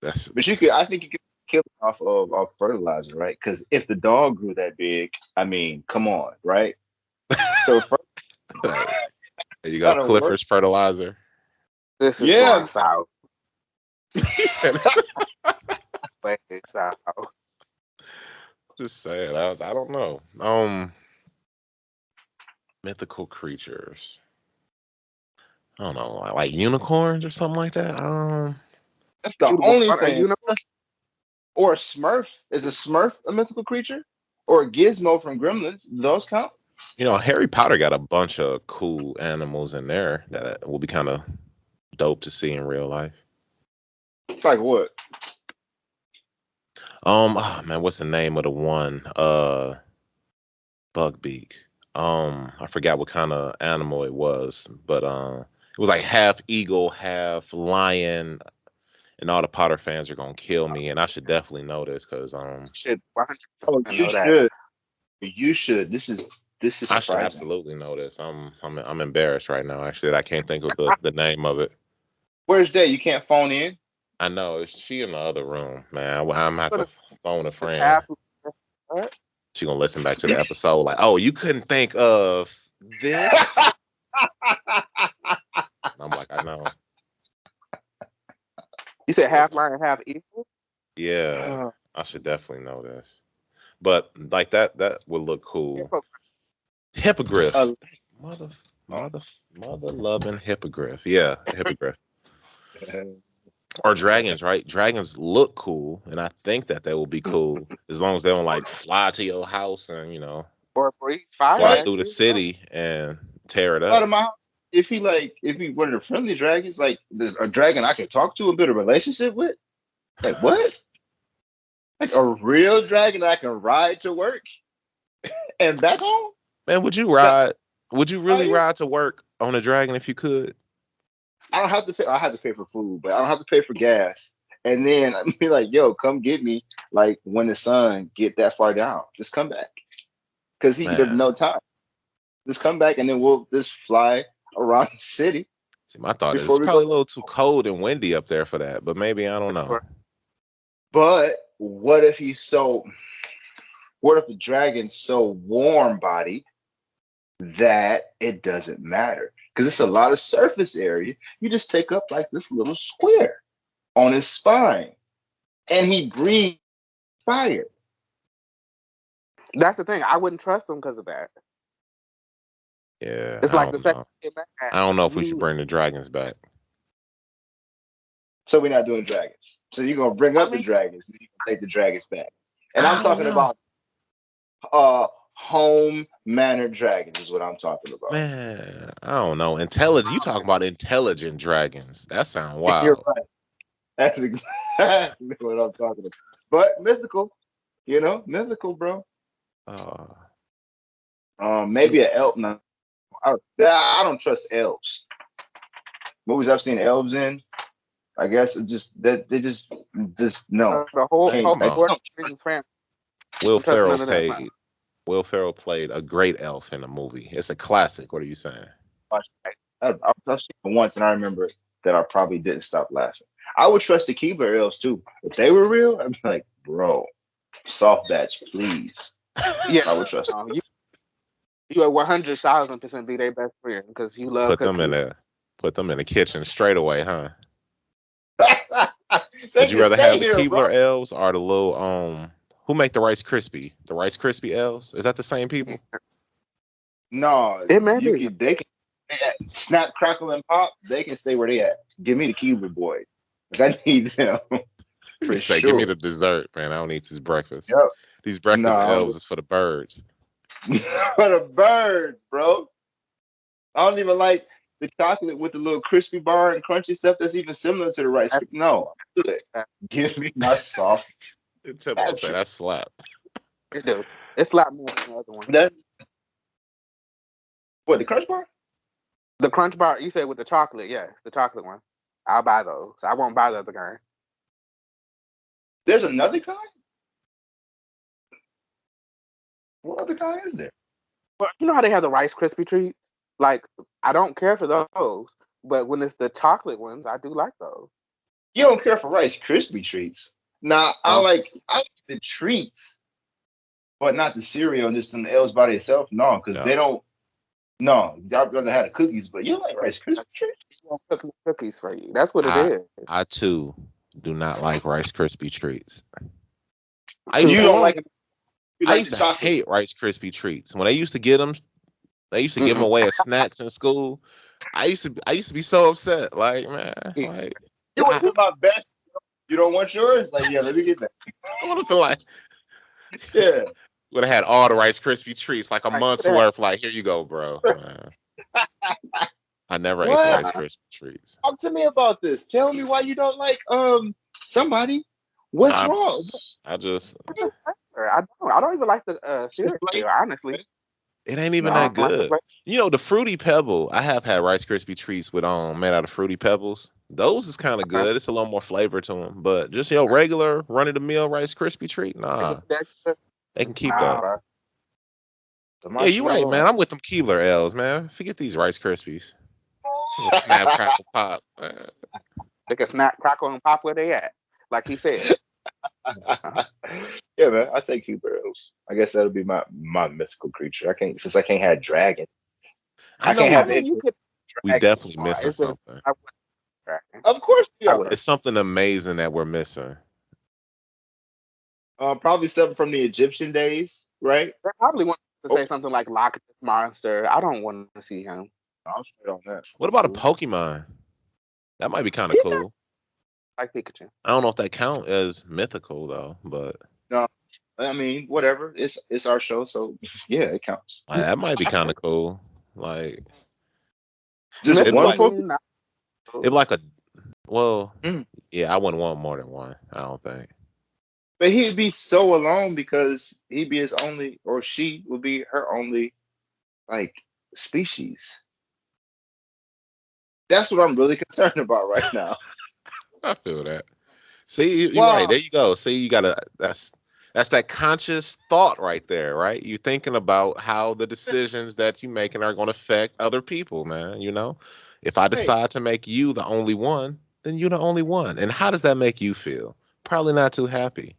Speaker 3: that's
Speaker 1: But you could, I think you could kill it off fertilizer, right? Because if the dog grew that big, I mean, come on, right? So
Speaker 3: hey, there you go,
Speaker 1: gotta work.
Speaker 3: Clifford's fertilizer.
Speaker 2: This is
Speaker 1: Yeah,
Speaker 2: going south.
Speaker 3: He said,
Speaker 2: Way south.
Speaker 3: just saying. I don't know. Mythical creatures. I don't know, like unicorns or something like that.
Speaker 1: that's the
Speaker 2: You would
Speaker 1: only
Speaker 2: want a
Speaker 1: thing.
Speaker 2: unicorn?
Speaker 1: Or a Smurf. Is a Smurf a mythical creature? Or a Gizmo from Gremlins? Those count?
Speaker 3: Harry Potter got a bunch of cool animals in there that will be kind of dope to see in real life.
Speaker 1: It's like what?
Speaker 3: Oh man, what's the name of the one? Bugbeak. I forgot what kind of animal it was, but it was like half eagle, half lion, and all the Potter fans are gonna kill me, and I should definitely know this because
Speaker 2: Should
Speaker 1: Oh,
Speaker 2: 100%
Speaker 1: you
Speaker 2: know that.
Speaker 1: should. You should. This is
Speaker 3: I should
Speaker 1: surprising.
Speaker 3: absolutely know this. I'm embarrassed right now. Actually, I can't think of the name of it.
Speaker 1: Where's Day? You can't phone in?
Speaker 3: I know it's she in the other room, man. I'm gonna have
Speaker 2: But
Speaker 3: to phone a
Speaker 2: it's
Speaker 3: friend.
Speaker 2: half. What?
Speaker 3: She gonna listen back to the episode like, oh, you couldn't think of this. I'm like, I know.
Speaker 2: You said
Speaker 3: But
Speaker 2: half lion, half eagle?
Speaker 3: yeah, I should definitely know this. But like that would look cool. Hippogriff,
Speaker 1: uh,
Speaker 3: mother,
Speaker 1: oh.
Speaker 3: mother, mother loving hippogriff. Yeah, hippogriff. Or dragons, right? Dragons look cool, and I think that they will be cool as long as they don't like fly to your house and
Speaker 2: Or breathe fire
Speaker 3: fly
Speaker 1: Like,
Speaker 3: through
Speaker 2: at
Speaker 3: the
Speaker 2: you?
Speaker 3: city and tear it
Speaker 1: out
Speaker 3: up.
Speaker 1: of my house. If he one of the friendly dragons, like there's a dragon I can talk to and build a relationship with. Like what? Like a real dragon I can ride to work and back home?
Speaker 3: Man, would you
Speaker 1: That
Speaker 3: ride? Would you really
Speaker 1: fire?
Speaker 3: ride to work on a dragon if you could?
Speaker 1: I don't have to pay. I have to pay for food, but I don't have to pay for gas. And then I'd be like, "Yo, come get me." Like when the sun get that far down, just come back because there's
Speaker 3: Man,
Speaker 1: no time. Just come back, and then we'll just fly around the city
Speaker 3: see, my thought is
Speaker 1: before
Speaker 3: it's
Speaker 1: we go
Speaker 3: probably a
Speaker 1: back
Speaker 3: little too
Speaker 1: home.
Speaker 3: cold and windy up there for that, but maybe I don't know.
Speaker 2: Sure.
Speaker 1: But what if he's so? What if the dragon's so warm bodied that it doesn't matter? Because it's a lot of surface area. You just take up like this little square on his spine, and he breathes fire.
Speaker 2: That's the thing. I wouldn't trust them because of that.
Speaker 3: Yeah,
Speaker 2: It's
Speaker 3: I
Speaker 2: like the
Speaker 3: don't
Speaker 2: second
Speaker 3: know.
Speaker 2: you get mad,
Speaker 3: I don't know if we should
Speaker 2: you.
Speaker 3: bring the dragons back.
Speaker 1: So we're not doing dragons. So you're gonna bring
Speaker 2: I
Speaker 1: up the
Speaker 2: mean,
Speaker 1: dragons, and you can take the dragons back. And I'm
Speaker 3: I don't
Speaker 1: talking
Speaker 3: know,
Speaker 1: about home mannered dragons is what I'm talking about.
Speaker 3: man. I don't know. Intelligent. You talking about intelligent dragons? That sound
Speaker 1: You're
Speaker 3: wild.
Speaker 1: right. That's exactly what I'm talking about. But mythical, mythical, bro.
Speaker 3: Uh,
Speaker 1: Maybe an elf. No, I don't trust elves. Movies I've seen elves in, I guess it just that they just no.
Speaker 2: the whole
Speaker 1: Can't,
Speaker 2: whole
Speaker 3: come
Speaker 1: I
Speaker 3: on.
Speaker 1: just
Speaker 2: Lord of
Speaker 1: don't
Speaker 2: the
Speaker 1: trust
Speaker 2: Rings fan.
Speaker 3: Will
Speaker 2: Don't trust
Speaker 3: Ferrell
Speaker 2: none of them.
Speaker 3: played. Will Ferrell played a great elf in the movie. It's a classic. What are you saying?
Speaker 1: watch that. I've seen it once, and I remember that I probably didn't stop laughing. I would trust the Keebler elves too. If they were real, I'd be like, bro, soft batch, please.
Speaker 2: Yeah,
Speaker 1: I would trust.
Speaker 2: you at 100,000% be their best friend because you love
Speaker 3: Put them in
Speaker 2: cookies.
Speaker 3: a put them in the kitchen straight away, huh?
Speaker 1: They
Speaker 3: Would you
Speaker 1: can
Speaker 3: rather
Speaker 1: stay
Speaker 3: have the
Speaker 1: here, bro.
Speaker 3: Keebler elves or the little who make the Rice Krispie? The Rice Krispie elves? Is that the same people?
Speaker 1: No,
Speaker 2: It may
Speaker 1: you
Speaker 2: be.
Speaker 1: can. They can snap, crackle, and pop. They can stay where they at. Give me the Keebler boy. Like, I need them
Speaker 3: You
Speaker 1: for
Speaker 3: say, give me
Speaker 1: sure.
Speaker 3: the dessert, man. I don't eat this breakfast.
Speaker 1: Yep.
Speaker 3: These breakfast
Speaker 1: No,
Speaker 3: elves is for the birds.
Speaker 1: for the bird, bro. I don't even like the chocolate with the little crispy bar and crunchy stuff that's even similar to the Rice
Speaker 2: That's
Speaker 1: Krispie. No, I'm good.
Speaker 2: that.
Speaker 1: Give me my sauce.
Speaker 3: Timbo say
Speaker 1: Patrick.
Speaker 3: that slap.
Speaker 2: It do. It's a lot more than the other one.
Speaker 1: That what the Crunch Bar?
Speaker 2: The Crunch Bar, you said with the chocolate, yes, the chocolate one. I'll buy those. I won't buy the other kind.
Speaker 1: There's another kind. What other kind is there?
Speaker 2: But you know how they have the Rice Krispie treats? Like, I don't care for those, but when it's the chocolate ones, I do like those.
Speaker 1: You don't care for Rice Krispie treats. Nah,
Speaker 2: Um,
Speaker 1: I like the treats, but not the cereal and just the L's by itself. No, because
Speaker 3: No.
Speaker 1: they don't. No, I'd rather have the cookies, but you like Rice Krispie treats?
Speaker 2: you want cookies for you. That's what it
Speaker 3: I
Speaker 2: is.
Speaker 3: I too do not like Rice Krispie treats. I used
Speaker 2: Choose
Speaker 1: You
Speaker 3: to
Speaker 1: don't
Speaker 2: one.
Speaker 1: like them. You
Speaker 3: I
Speaker 1: like
Speaker 3: used
Speaker 1: the
Speaker 3: to
Speaker 1: chocolate.
Speaker 3: hate Rice Krispie treats. When they used to get them, they used to give them
Speaker 2: Mm-mm.
Speaker 3: away as snacks in school. I used to be so upset. Like, man,
Speaker 2: Yeah.
Speaker 3: like
Speaker 1: You would
Speaker 3: I,
Speaker 1: do my best. You don't want yours? Like, yeah, let me get that.
Speaker 3: I would have been like
Speaker 1: Yeah.
Speaker 3: would have had all the Rice Krispie treats, like a
Speaker 2: Like,
Speaker 3: month's
Speaker 2: that.
Speaker 3: worth. Like, here you go, bro. I never ate the
Speaker 1: What?
Speaker 3: Rice Krispie treats.
Speaker 1: Talk to me about this. Tell me why you don't like somebody. What's
Speaker 3: I
Speaker 1: wrong?
Speaker 3: I just
Speaker 2: I don't even like the cereal, honestly.
Speaker 3: it ain't even
Speaker 1: No.
Speaker 3: that
Speaker 2: I don't like the
Speaker 3: good.
Speaker 2: flavor.
Speaker 3: You know, the Fruity Pebble. I have had Rice Krispie treats with made out of Fruity Pebbles. Those is kind of
Speaker 2: Okay.
Speaker 3: good. It's a little more flavor to them. But just your regular run of the mill Rice Krispie treat, nah, they can keep
Speaker 2: Nah,
Speaker 3: that.
Speaker 1: Nah. The
Speaker 3: Yeah, you right,
Speaker 1: marshmallow.
Speaker 3: man. I'm with them Keebler L's, man. Forget these Rice Krispies. Little snap, crackle, pop.
Speaker 2: they can snap, crackle, and pop where they at, like he said. Uh,
Speaker 1: Yeah, man. I take Cuberos. I guess that'll be my mystical creature. I can't since I can't have dragon.
Speaker 3: I
Speaker 1: I
Speaker 3: know
Speaker 1: can't
Speaker 2: I
Speaker 1: have
Speaker 2: mean, you
Speaker 1: intro
Speaker 2: could.
Speaker 3: we
Speaker 1: dragons.
Speaker 3: definitely missing
Speaker 2: It's just
Speaker 3: something.
Speaker 2: I would. Tracking.
Speaker 1: Of course we
Speaker 2: I
Speaker 1: are.
Speaker 2: would.
Speaker 3: It's something amazing that we're missing.
Speaker 1: Probably something from the Egyptian days, right?
Speaker 2: They probably want to
Speaker 1: Oh,
Speaker 2: say something like Loch Ness Monster. I don't want to see him.
Speaker 1: I'll straight on that.
Speaker 3: What about a Pokemon? That might be kind of
Speaker 2: Yeah,
Speaker 3: cool.
Speaker 2: like Pikachu.
Speaker 3: I don't know if that count as mythical though, but
Speaker 1: No, I mean whatever. It's our show, so yeah, it counts.
Speaker 3: that might be kind of cool. Like
Speaker 1: Just
Speaker 3: it
Speaker 2: Mythical
Speaker 1: one
Speaker 3: like
Speaker 1: Pokemon.
Speaker 2: mean not
Speaker 3: it
Speaker 2: cool.
Speaker 3: like a well,
Speaker 1: Mm.
Speaker 3: yeah, I wouldn't want more than one. I don't think.
Speaker 1: But he'd be so alone because he'd be his only, or she would be her only, like, species. That's what I'm really concerned about right now.
Speaker 3: I feel that. See, you're right.
Speaker 1: Wow.
Speaker 3: There you go. See, you gotta. That's that conscious thought right there, right? You thinking about how the decisions that you making are going to affect other people, man. You know, if I
Speaker 1: Right.
Speaker 3: decide to make you the only one, then you're the only one. And how does that make you feel? Probably not too happy.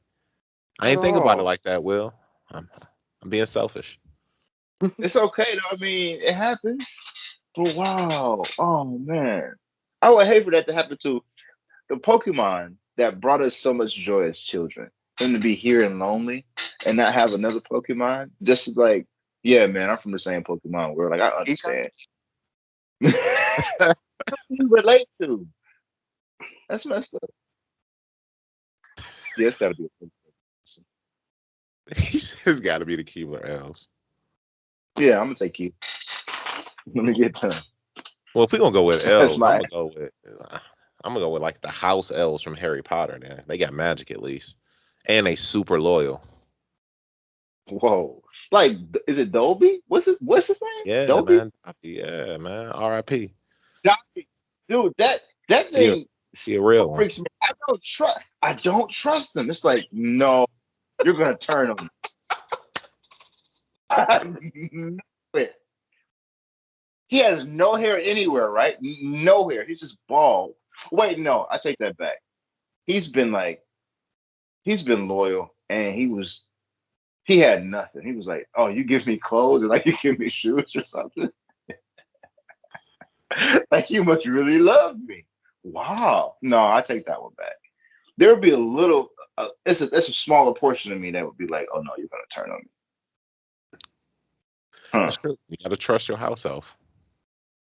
Speaker 3: I
Speaker 1: At
Speaker 3: ain't think about it
Speaker 1: all.
Speaker 3: like that, Will. I'm, I'm being selfish.
Speaker 1: It's okay though. I mean, it happens. But wow. Oh man. I would hate for that to happen to the Pokemon that brought us so much joy as children. Them to be here and lonely and not have another Pokemon. Just like, Yeah, man, I'm from the same Pokemon world. Like, I
Speaker 2: Econ?
Speaker 1: understand. Who do you relate to? That's messed up. Yeah, it's got to be a person.
Speaker 3: He says it's got to be the Keebler elves.
Speaker 1: Yeah, I'm gonna take you. Let me get done.
Speaker 3: Well, if we're gonna go with
Speaker 1: That's
Speaker 3: elves,
Speaker 1: my
Speaker 3: I'm gonna go with like the house elves from Harry Potter. Then they got magic at least, and they super loyal.
Speaker 1: whoa. Like, is it Dolby? What's his name?
Speaker 3: Yeah,
Speaker 1: Dolby?
Speaker 3: man. Yeah, man. R.I.P.
Speaker 1: Dolby. Dude, that
Speaker 3: He a,
Speaker 1: thing
Speaker 3: he a real one.
Speaker 1: freaks me. I don't trust them. It's like, no, you're gonna turn on me. I know it. He has no hair anywhere, right? No hair. He's just bald. Wait, no, I take that back. He's been like, he's been loyal, and he had nothing. He was like, "Oh, you give me clothes, and like you give me shoes or something. Like you must really love me." Wow. No, I take that one back. There would be a little. It's a smaller portion of me that would be like, "Oh no, you're gonna turn on me." Huh?
Speaker 3: That's true. You gotta trust your house elf.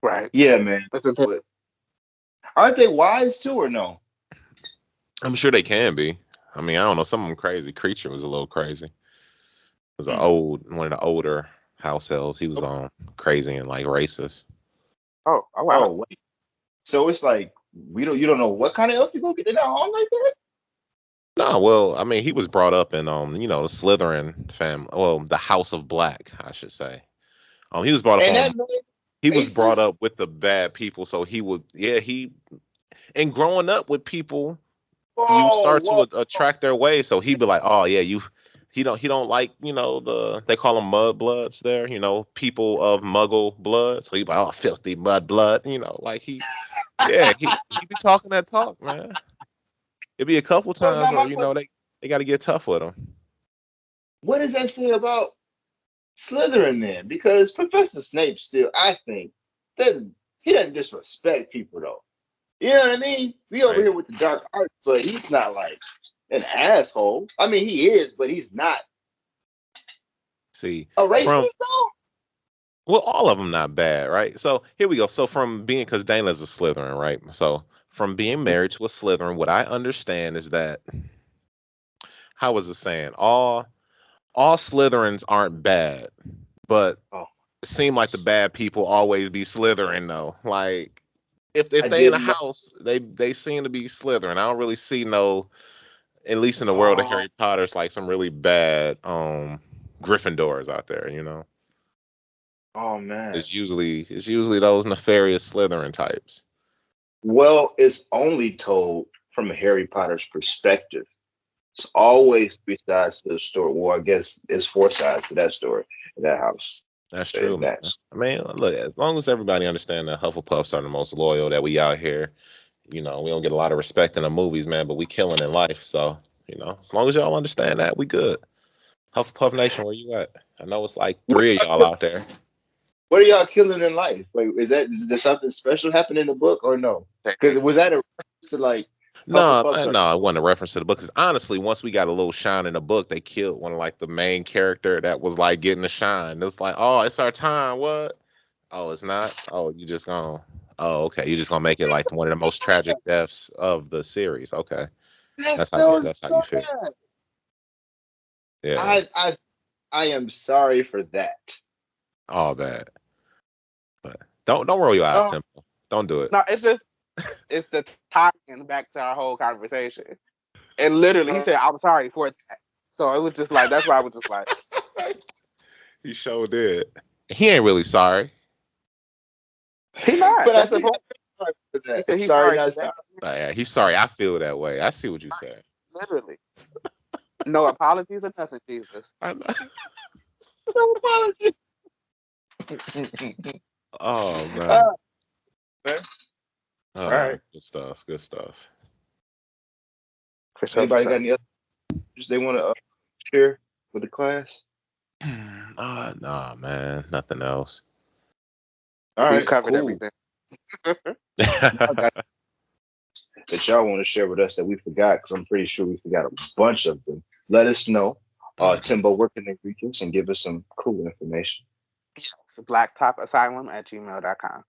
Speaker 2: Right.
Speaker 1: Yeah, man.
Speaker 2: That's important.
Speaker 1: But aren't they wise too, or no?
Speaker 3: I'm sure they can be. I mean, I don't know. Some of them crazy. Creature was a little crazy. It was
Speaker 1: Hmm.
Speaker 3: one of the older house elves. He was crazy and like racist.
Speaker 2: Oh wow.
Speaker 1: Oh, wait. So it's like you don't know what kind of elf you gonna get in that home like that.
Speaker 3: No, well, I mean, he was brought up in the Slytherin family. Well, the House of Black, I should say. He was brought up
Speaker 1: And
Speaker 3: on.
Speaker 1: that man
Speaker 3: He was brought
Speaker 1: racist.
Speaker 3: up with the bad people, so he would. Yeah, and growing up with people, you
Speaker 1: Whoa,
Speaker 3: start to
Speaker 1: whoa.
Speaker 3: attract their ways. So he'd be like, "Oh yeah, you." He don't like they call them mud bloods there. People of Muggle blood. So he'd be like, "Oh, filthy mud blood." Like he be talking that talk, man. It'd be a couple
Speaker 1: So
Speaker 3: times
Speaker 1: now
Speaker 3: where
Speaker 1: my question,
Speaker 3: they got to get tough with him.
Speaker 1: what does that say about Slytherin then? Because Professor Snape still, I think, doesn't he doesn't disrespect people though. You know what I mean? We over
Speaker 3: Right.
Speaker 1: here with the dark arts, but he's not like an asshole. I mean, he is, but he's not
Speaker 3: See,
Speaker 1: a
Speaker 3: from
Speaker 1: racist though.
Speaker 3: well, all of them not bad, right? So here we go. So from being, because Dana's a Slytherin, right? So from being married to a Slytherin, what I understand is that, how was it saying? All Slytherins aren't bad, but
Speaker 1: Oh,
Speaker 3: it seemed like the bad people always be Slytherin though. Like if
Speaker 1: I
Speaker 3: they in a
Speaker 1: didn't know.
Speaker 3: house, they seem to be Slytherin. I don't really see no, at least in the world of
Speaker 1: Oh,
Speaker 3: Harry Potter's, like some really bad Gryffindors out there.
Speaker 1: oh man.
Speaker 3: It's usually those nefarious Slytherin types.
Speaker 1: Well, it's only told from Harry Potter's perspective. It's always three sides to the story. Well, I guess it's four sides to that story in that house.
Speaker 3: That's true,
Speaker 1: And
Speaker 3: man.
Speaker 1: that's
Speaker 3: I mean, look, as long as everybody understand that Hufflepuffs are the most loyal, that we out here, we don't get a lot of respect in the movies, man, but we killing in life. So, as long as y'all understand that, we good. Hufflepuff Nation, where you at? I know it's like
Speaker 1: what
Speaker 3: three of y'all out there.
Speaker 1: what are y'all killing in life? Like, is there something special happen in the book or no? Because was that a reference to like
Speaker 3: No,
Speaker 1: Hufflepuffs are
Speaker 3: no, it wasn't a reference to the book. Because honestly, once we got a little shine in the book, they killed one of like the main character that was like getting the shine. It was like, oh, it's our time. What? Oh, it's not. Oh, you just gonna. Oh, okay. You're just gonna make it like one of the most tragic deaths of the series. Okay,
Speaker 1: that's
Speaker 3: that's how
Speaker 1: so
Speaker 3: that's how you feel.
Speaker 1: sad.
Speaker 3: Yeah,
Speaker 1: I I I am sorry for that.
Speaker 3: all bad. But don't roll your eyes,
Speaker 1: Oh,
Speaker 3: Temple. Don't do it.
Speaker 2: No, it's the tying back to our whole conversation. And literally, he said, "I'm sorry for that." So it was just like that's why I was just like,
Speaker 3: He sure did. He ain't really sorry.
Speaker 2: "He not."
Speaker 1: but I
Speaker 2: That's the
Speaker 1: think
Speaker 2: point.
Speaker 1: I'm sorry for
Speaker 2: He
Speaker 1: that.
Speaker 2: said he's
Speaker 1: Sorry,
Speaker 2: sorry
Speaker 1: not
Speaker 2: for
Speaker 1: sorry.
Speaker 2: that.
Speaker 3: Yeah, he's sorry. I feel that way. I see what you said.
Speaker 2: Literally, no apologies or nothing, Jesus.
Speaker 3: I know.
Speaker 1: No apology.
Speaker 3: Oh man.
Speaker 1: Ah, man. All right.
Speaker 3: Good stuff. Good stuff.
Speaker 2: For sure, for
Speaker 1: Anybody got
Speaker 2: sure.
Speaker 1: any other issues they want to share with the class?
Speaker 3: Nah, man. Nothing else.
Speaker 1: All
Speaker 2: We've
Speaker 1: right,
Speaker 2: covered
Speaker 1: cool.
Speaker 2: everything.
Speaker 1: Y'all got that y'all want to share with us that we forgot, because I'm pretty sure we forgot a bunch of them. Let us know.
Speaker 3: Hmm.
Speaker 1: Timbo, where can they reach us and give us some cool information?
Speaker 2: It's blacktopasylum@gmail.com.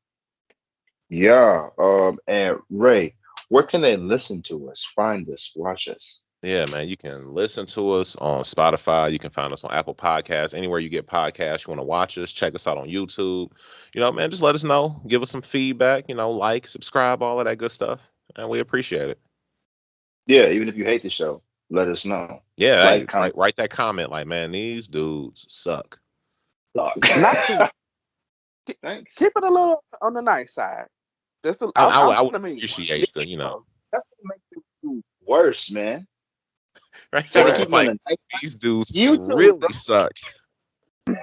Speaker 1: Yeah. And Ray, where can they listen to us, find us, watch us?
Speaker 3: Yeah, man, you can listen to us on Spotify. You can find us on Apple Podcasts, anywhere you get podcasts. You want to watch us, check us out on YouTube. Man, just let us know. Give us some feedback. Like, subscribe, all of that good stuff, and we appreciate it.
Speaker 1: Yeah, even if you hate the show, let us know.
Speaker 3: Yeah,
Speaker 1: Like,
Speaker 3: hey,
Speaker 1: comment,
Speaker 3: write that comment like, man, these dudes suck.
Speaker 1: talk.
Speaker 2: Not too. Keep
Speaker 1: Thanks.
Speaker 2: keep it a little on the nice side. Just
Speaker 3: I, I,
Speaker 2: I'm
Speaker 3: I
Speaker 2: trying
Speaker 3: would
Speaker 2: to mean.
Speaker 3: appreciate the,
Speaker 1: That's what makes it worse, man.
Speaker 3: right
Speaker 1: Try to
Speaker 3: there.
Speaker 2: What?
Speaker 1: keep it on
Speaker 3: Like,
Speaker 1: the nice
Speaker 3: these dudes
Speaker 1: side. You too,
Speaker 3: really suck.
Speaker 1: bro.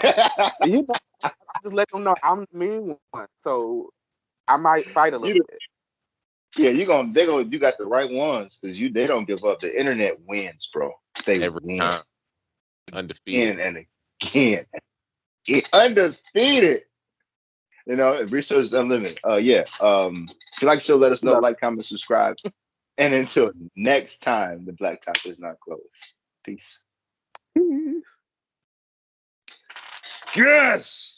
Speaker 2: You know, I just let them know I'm the mean one, so I might fight a little
Speaker 1: You,
Speaker 2: bit.
Speaker 1: yeah, you got the right ones because they don't give up. The internet wins, bro. They
Speaker 3: Every
Speaker 1: win
Speaker 3: time. Undefeated.
Speaker 1: again and again. Undefeated. Research is unlimited. Yeah. If you like the show, let us know.
Speaker 2: Love
Speaker 1: Like, comment, subscribe. And until next time, the black top is not closed. Peace.
Speaker 2: it.
Speaker 1: Yes.